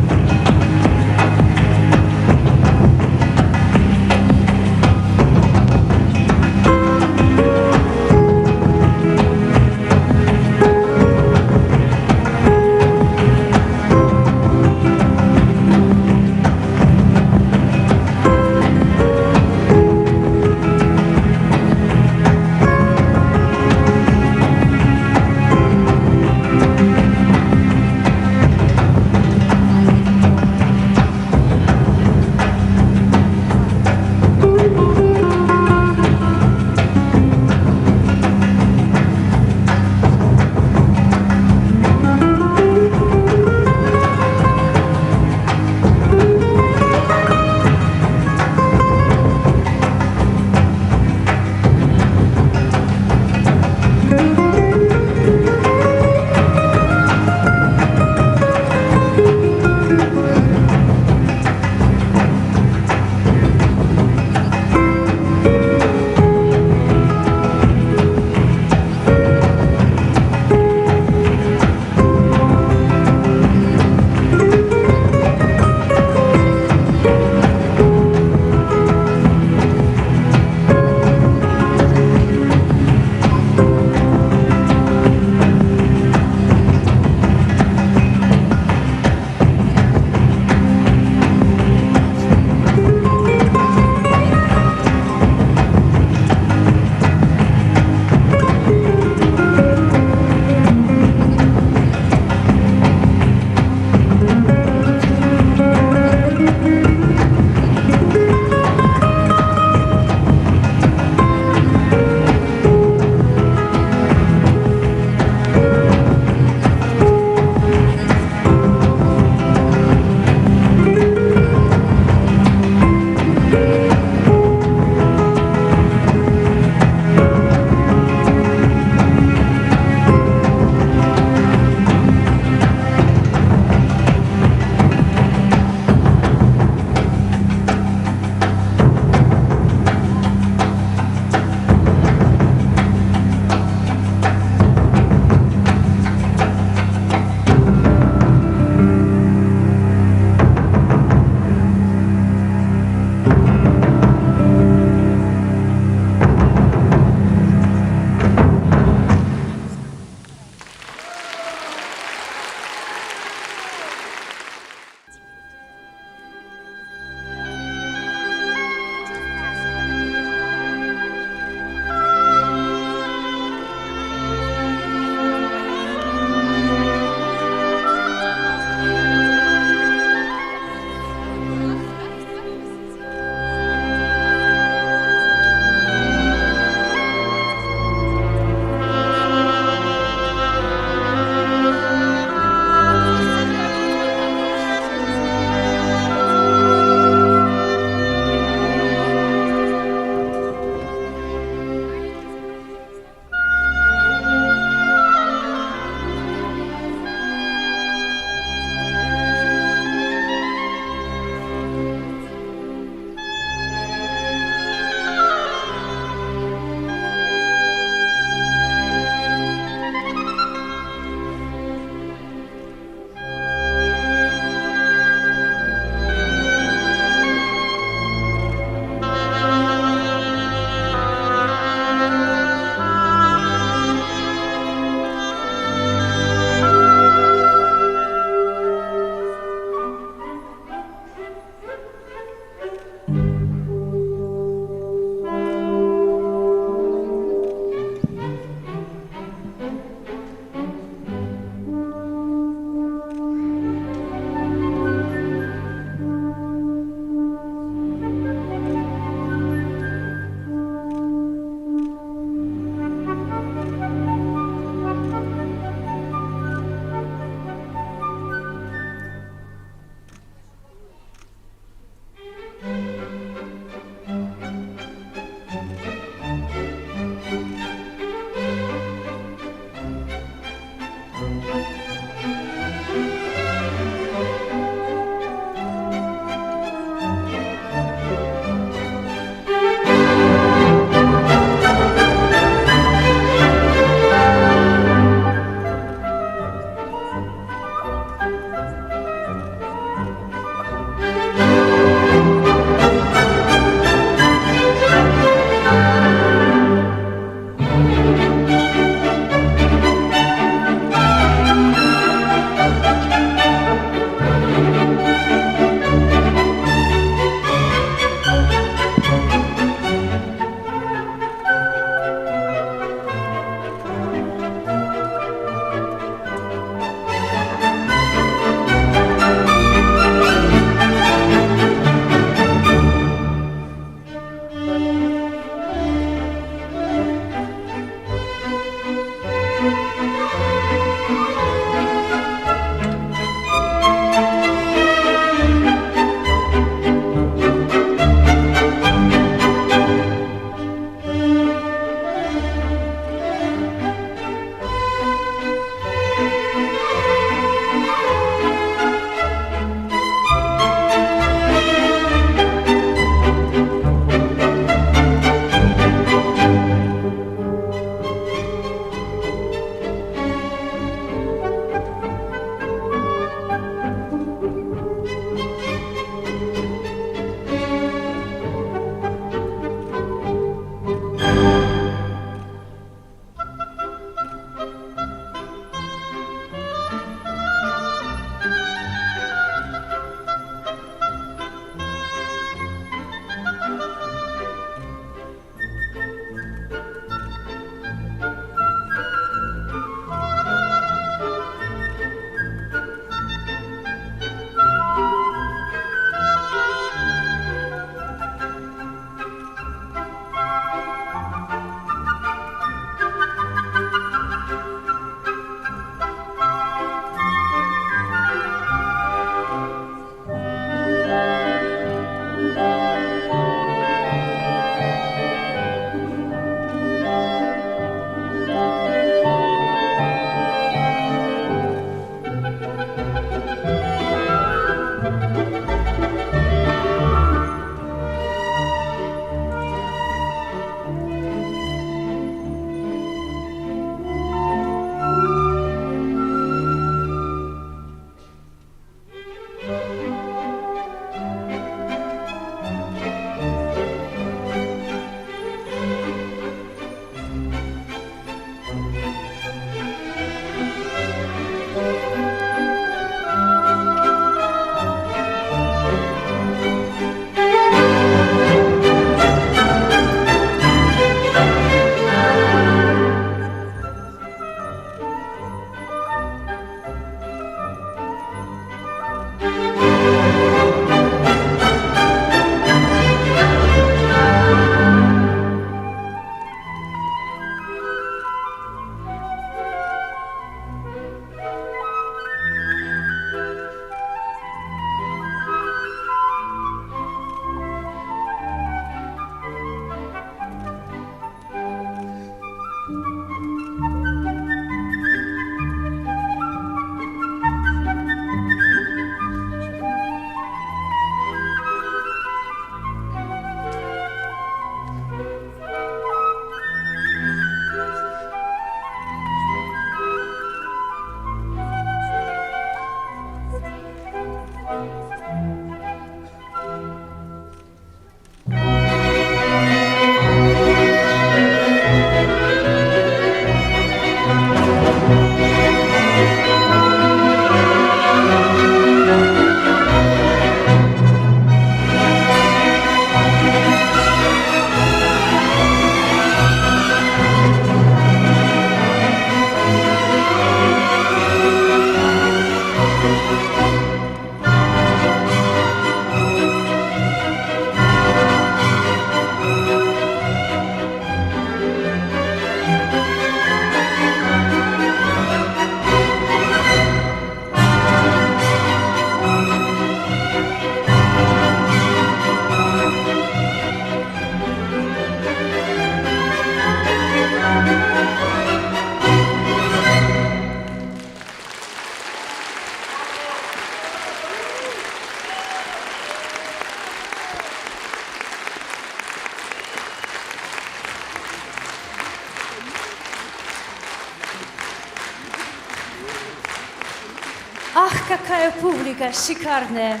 S3: Ах, какая публика шикарная,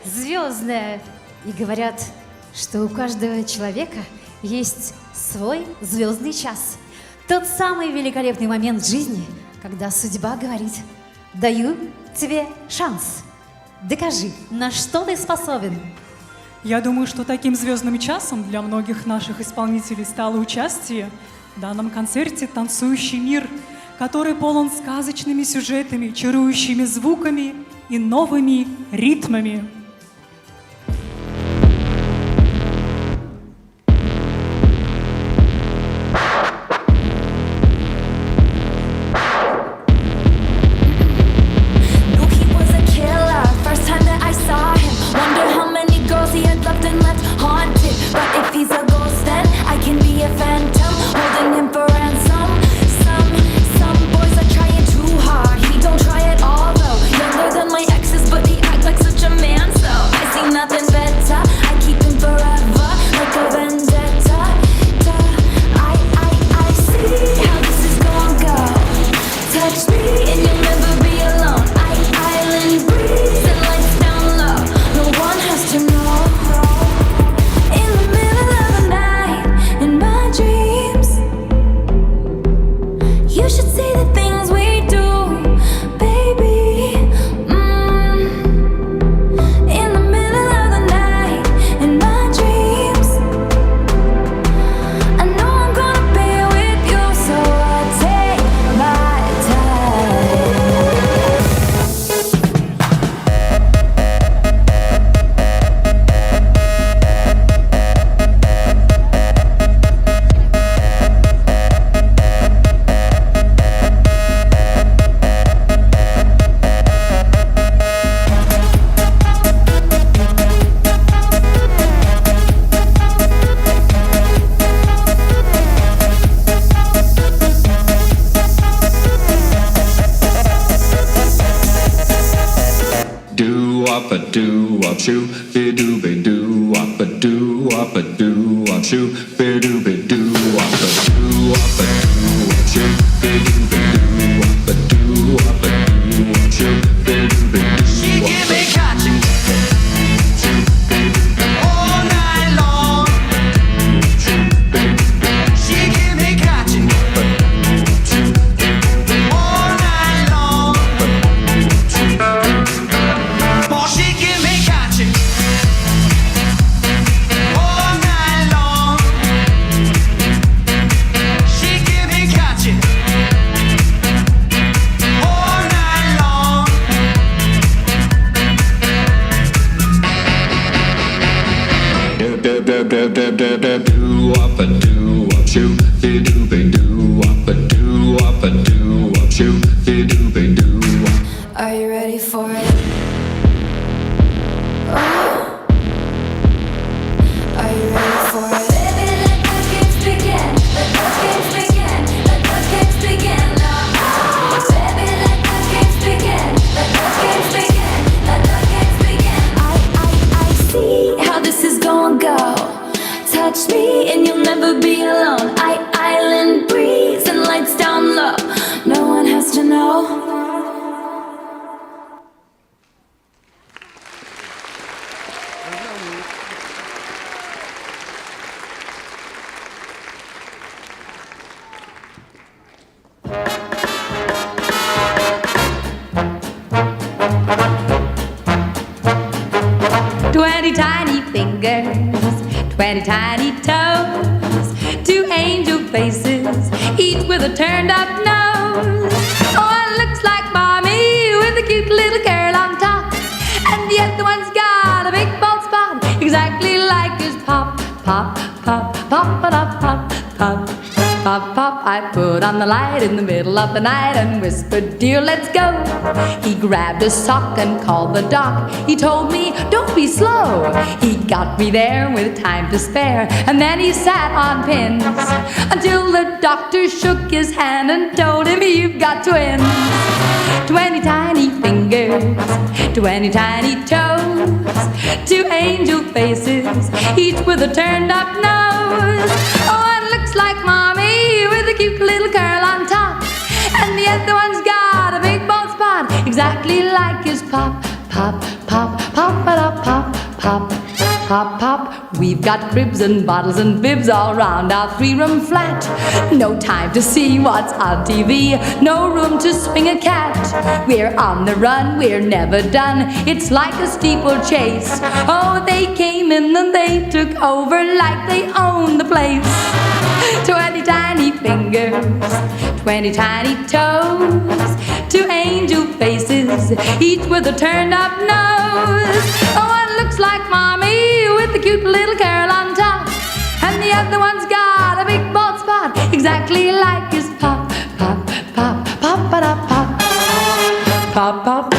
S3: звездная. И говорят, что у каждого человека есть свой звездный час. Тот самый великолепный момент в жизни, когда судьба говорит: даю тебе шанс. Докажи, на что ты способен.
S2: Я думаю, что таким звездным часом для многих наших исполнителей стало участие в данном концерте «Танцующий мир», который полон сказочными сюжетами, чарующими звуками и новыми ритмами.
S6: No, he was a killer. First time that I saw him, wonder how many girls he had loved and left haunted. But if he's a ghost, then I can be a phantom, holding him for ransom. Some boys are trying too hard. He don't try at all though. Younger than my exes, but he act like such a man. So I see nothing better. I keep him forever, like a vendetta. I see how this is gonna go. Touch me and you'll never be alone. Island breeze and lights down low. No one has to know. In the middle of the night, in my dreams, you should see the things we do, baby. In the middle of the night, in my dreams, I know I'm gonna be with you, so I take my time.
S8: Do wop a do wop shoo, be do be do wop a do wop a do wop shoo, be do be do wop a do wop a do wop shoo, be do be do wop a do wop a do wop shoo, be do be do. She give me catching all night long. She give me catching all night long. Oh, she give me catching all night long. She give me catching all night long. Do wop a do wop shoo, be do be do wop a do wop a do wop shoo, be do be do wop.
S6: Are you ready for it? Are you ready for it? Baby, let the games begin. Let the games begin. Let the games begin now. Baby, let the games begin. Let the games begin. Let the games begin. I see how this is gonna go. Touch me and you'll never be alone. Island breeze and lights down low. No one has to know.
S9: Twenty tiny fingers, 20 tiny toes, 2 angel faces, each with a turned up nose. One looks like mommy with a cute little curl on top, and the other one's got a big bald spot, exactly like his pop, pop, pop, pop, pop, pop, pop. Pop, pop, I put on the light in the middle of the night and whispered, dear, let's go. He grabbed a sock and called the doc. He told me, don't be slow. He got me there with time to spare, and then he sat on pins until the doctor shook his hand and told him, you've got twins. 20 tiny fingers, 20 tiny toes, 2 angel faces, each with a turned up nose. One looks like mommy with a cute little curl on top, and the other one's got a big bald spot, exactly like
S10: Pop, pop, pop, ba pop, pop, pop, pop. We've got cribs and bottles and bibs all round our three-room flat. No time to see what's on TV, no room to swing a cat. We're on the run, we're never done. It's like a steeplechase. Oh, they came in and they took over like they own the place. 20 tiny fingers, 20 tiny toes, 2 angel faces, each with a turned-up nose. Oh, one looks like mommy with a cute little curl on top, and the other one's got a big bald spot, exactly like his pop, pop, pop, pop, pop, pop, pop, pop.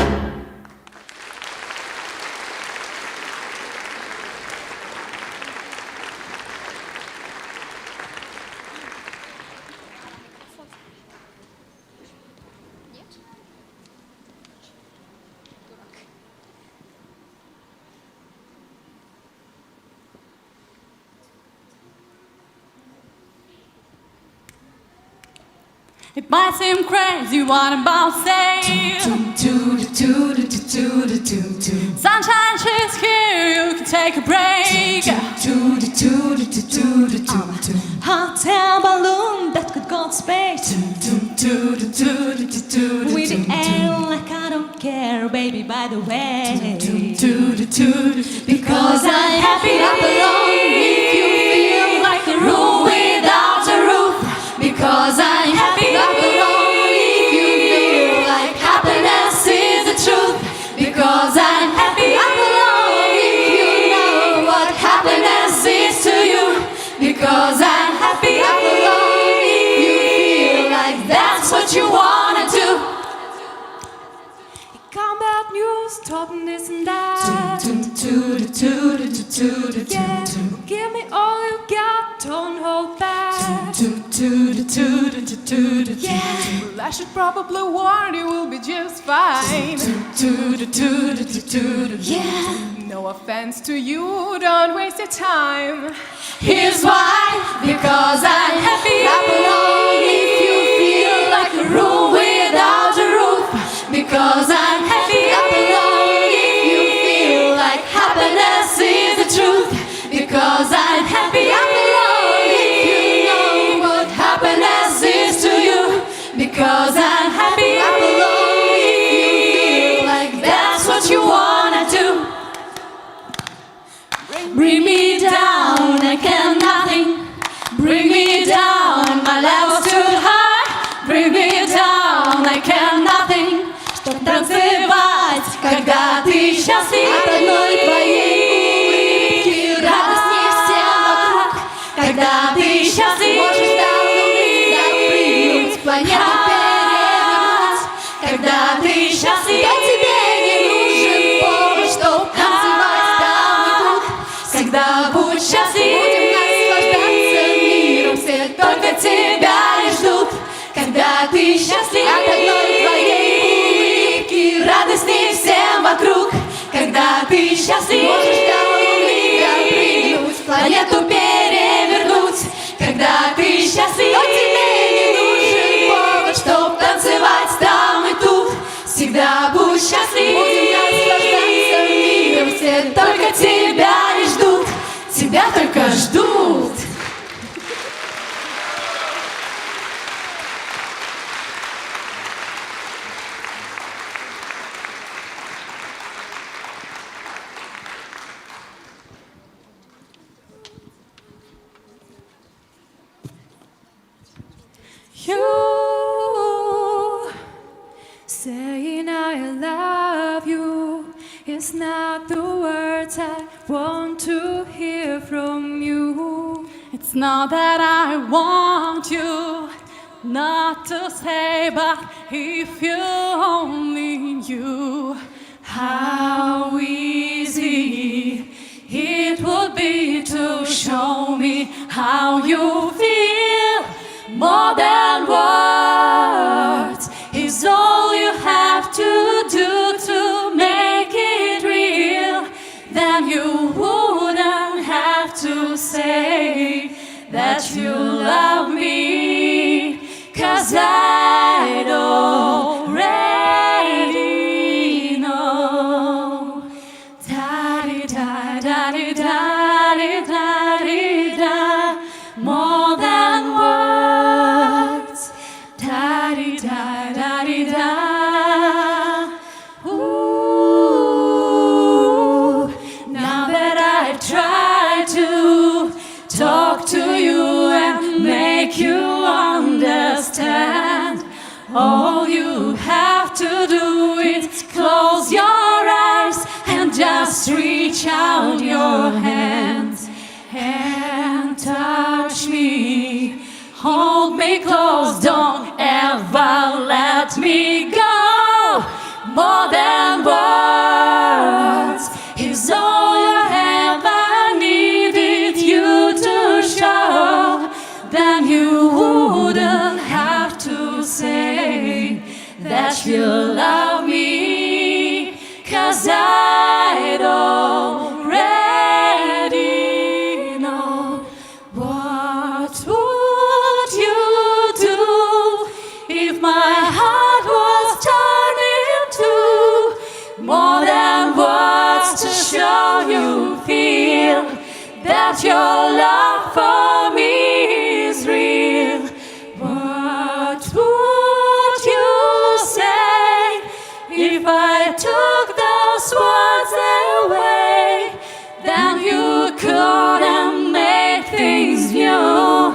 S9: It might seem crazy what I'm about to say. Sunshine, she's here, you can take a break. Hot air balloon that could go to space. With the air like I don't care, baby, by the way. Because I'm happy up alone if you feel like a room without a roof. Because I'm happy up alone if you feel like happiness is the truth. Because I'm happy up alone if you know what happiness is to you. Because I'm happy up alone if you feel like that's what you wanna do. Combat news, talking this and that. Yeah, give me all you got, don't hold back. Yeah,
S11: Well, I should probably warn you, we'll be just fine.
S9: yeah.
S11: No offense to you, don't waste your time.
S9: Here's why, because I'm happy up alone if you feel like a room without a roof. Because I'm happy up alone if you feel like happiness is the truth. Because I'm happy up alone if you know what happiness is to you. Because I'm happy up alone if you feel like that's what you wanna do. Bring me down, I can nothing. Bring me down, my level's too high. Bring me down, I can nothing. Чтоб танцевать, когда ты счастлив. От одной твоей улыбки радостнее всем вокруг. Когда ты счастлив, можешь допрыгнуть, планету перевернуть. Когда ты счастлив, то тебе не нужен повод, чтоб танцевать там и тут. Когда будь счастлив, будем наслаждаться миром, все только тебя и ждут. Когда ты счастлив, от одной твоей улыбки радостней всем вокруг. Когда ты счастлив, можешь допрыгнуть, планету перевернуть. Когда ты счастлив, то тебе не нужен повод, чтоб танцевать там и тут. Всегда будь счастлив, будем наслаждаться миром, все только тебя и ждут. Тебя только ждут. You saying I love you is not the words I want to hear from you. It's not that I want you not to say, but if you only knew how easy it would be to show me how you feel. More than words is all you have to do to make it real. Then you wouldn't have to say that you love me, 'cause I'd already know. All you have to do is close your eyes and just reach out your hands and touch me. Hold me close, don't ever let me go. More than words is all I ever needed you to show. Then you wouldn't have to say that you love me, 'cause I'd already know. What would you do if my heart was turned into more than words to show you feel that your love for me is real? What would you say if I took those words away? Then you couldn't make things new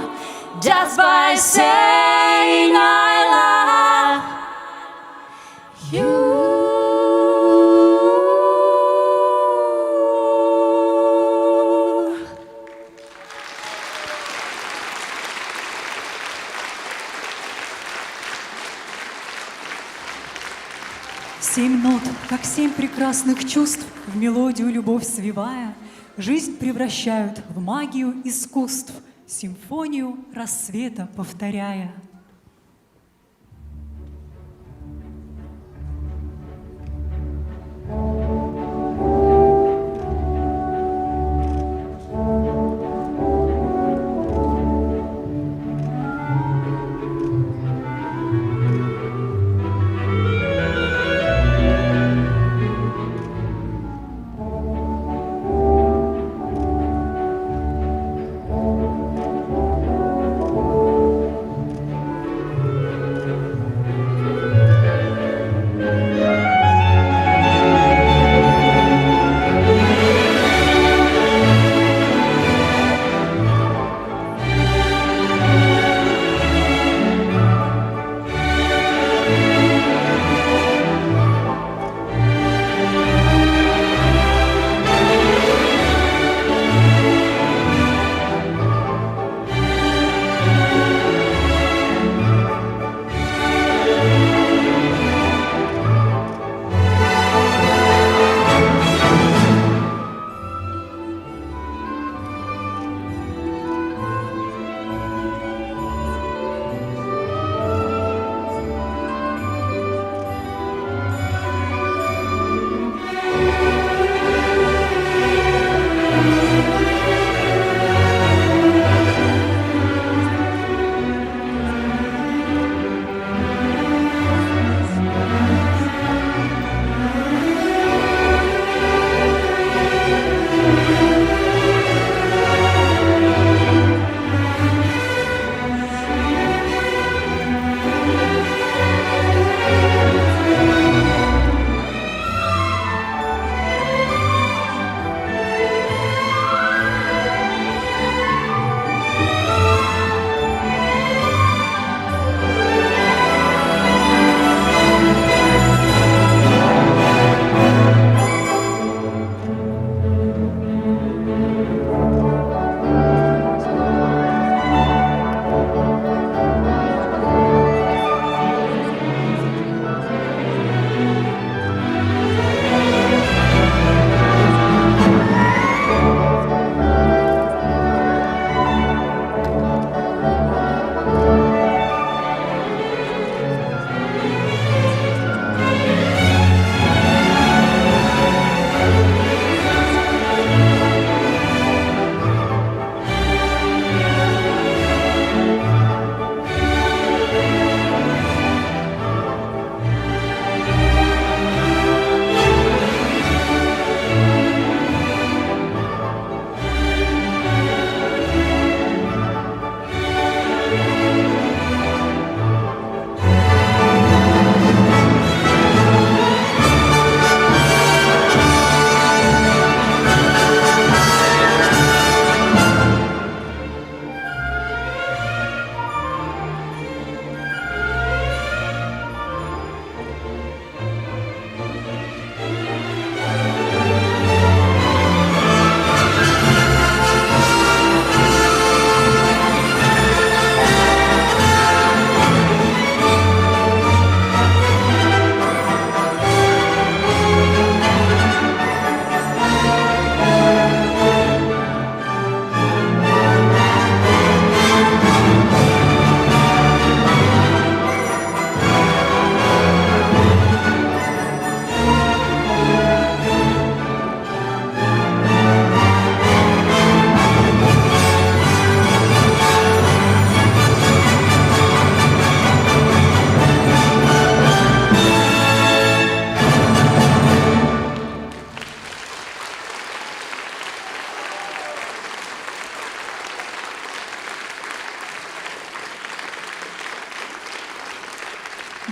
S9: just by saying I love you.
S2: Семь нот, как семь прекрасных чувств, в мелодию любовь свивая, жизнь превращают в магию искусств, симфонию рассвета повторяя.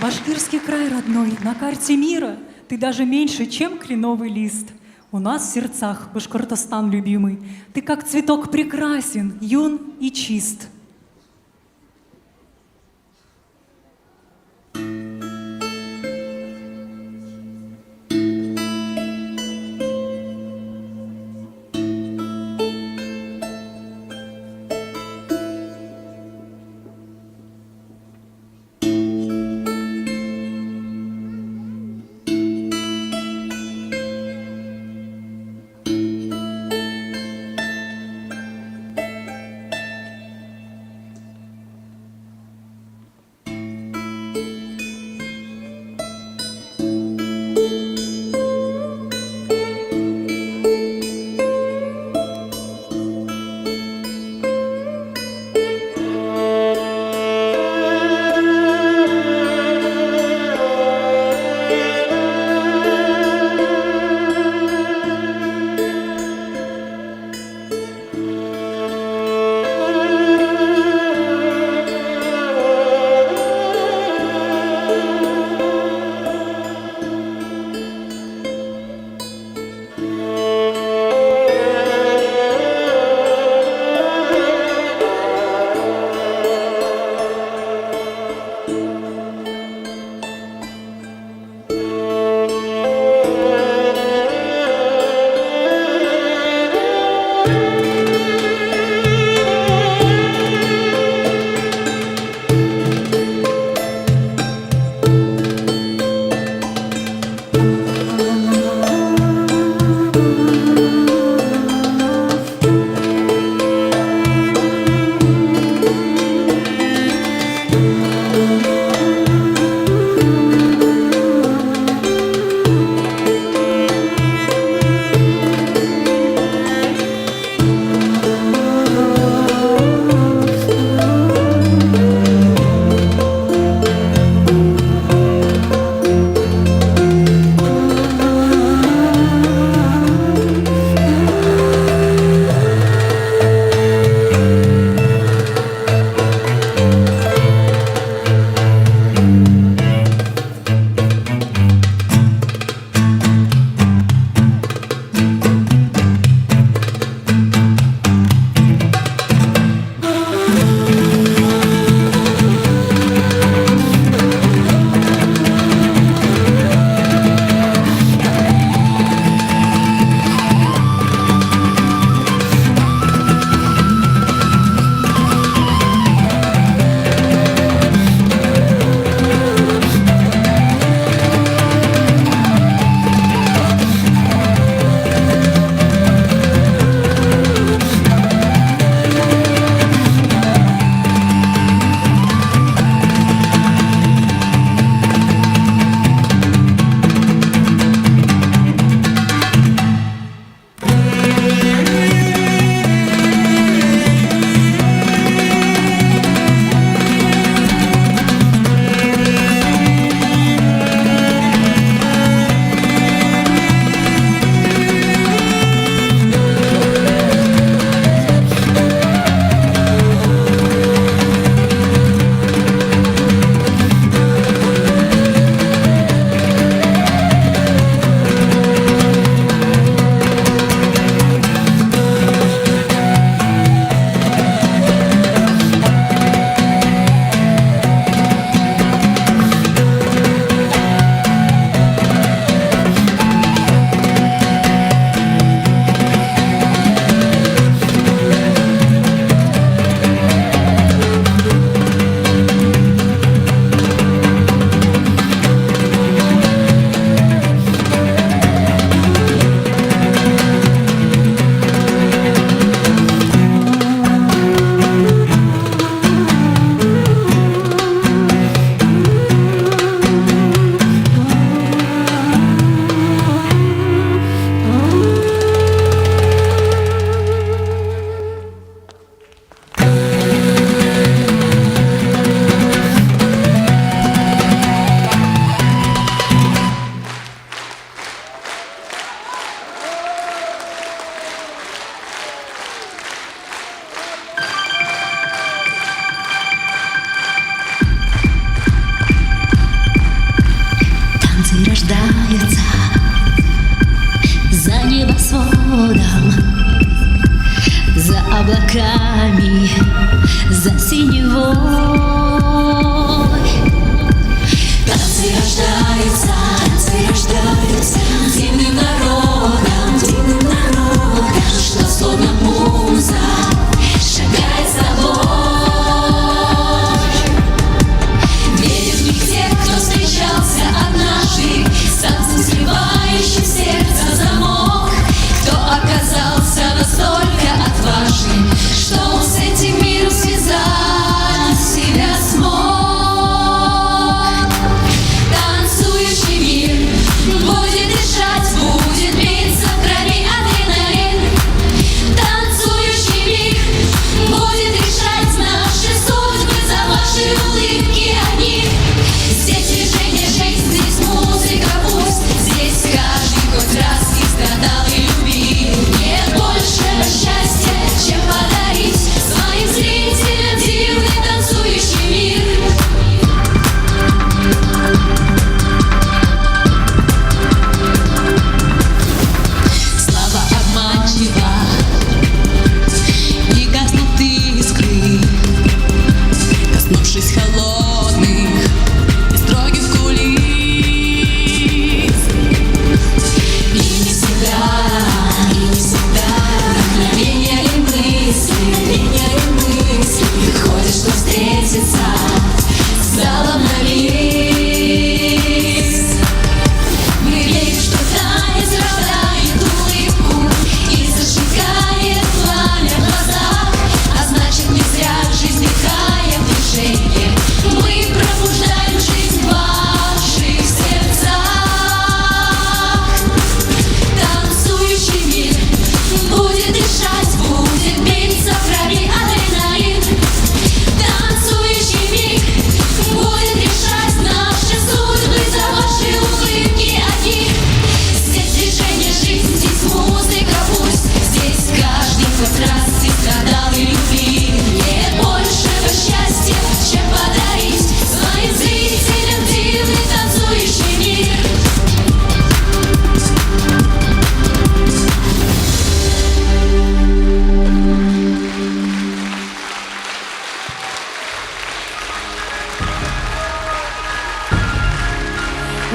S2: Башкирский край родной, на карте мира ты даже меньше, чем кленовый лист. У нас в сердцах Башкортостан любимый, ты как цветок прекрасен, юн и чист.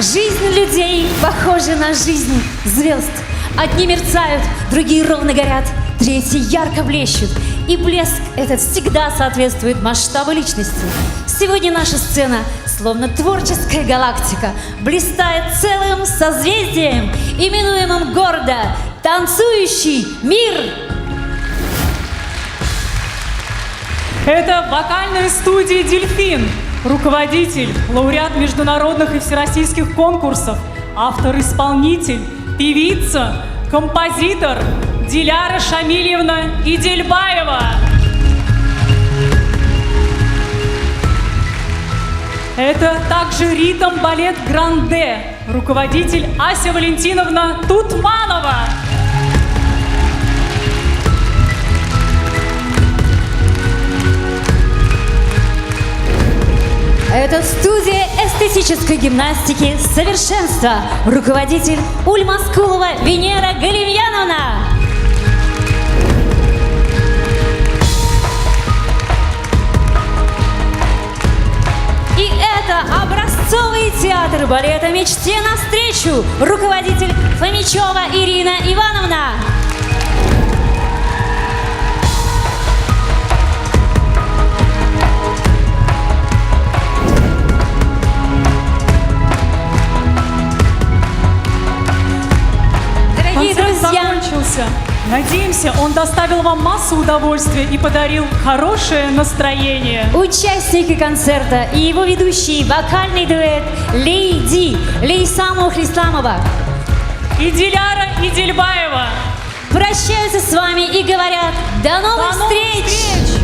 S3: Жизнь людей похожа на жизнь звезд. Одни мерцают, другие ровно горят, третьи ярко блещут. И блеск этот всегда соответствует масштабу личности. Сегодня наша сцена, словно творческая галактика, блистает целым созвездием, именуемым гордо «Танцующий мир».
S2: Это вокальная студия «Дельфин», руководитель, лауреат международных и всероссийских конкурсов, автор-исполнитель, певица, композитор Диляра Шамильевна Идельбаева. Это также ритм-балет «Гранде», руководитель Ася Валентиновна Тутманова.
S3: Это студия эстетической гимнастики «Совершенство», руководитель Ульмаскулова Венера Галимьяновна. И это образцовый театр балета «Мечте навстречу», руководитель Фомичева Ирина Ивановна. Дорогие
S2: Концерт
S3: друзья,
S2: закончился. Надеемся, он доставил вам массу удовольствия и подарил хорошее настроение.
S3: участники концерта и его ведущий вокальный дуэт Лейди Лейсам Охлисламова
S2: И Диляра Идельбаева.
S3: прощаются с вами и говорят: до новых
S2: До новых
S3: встреч!
S2: встреч!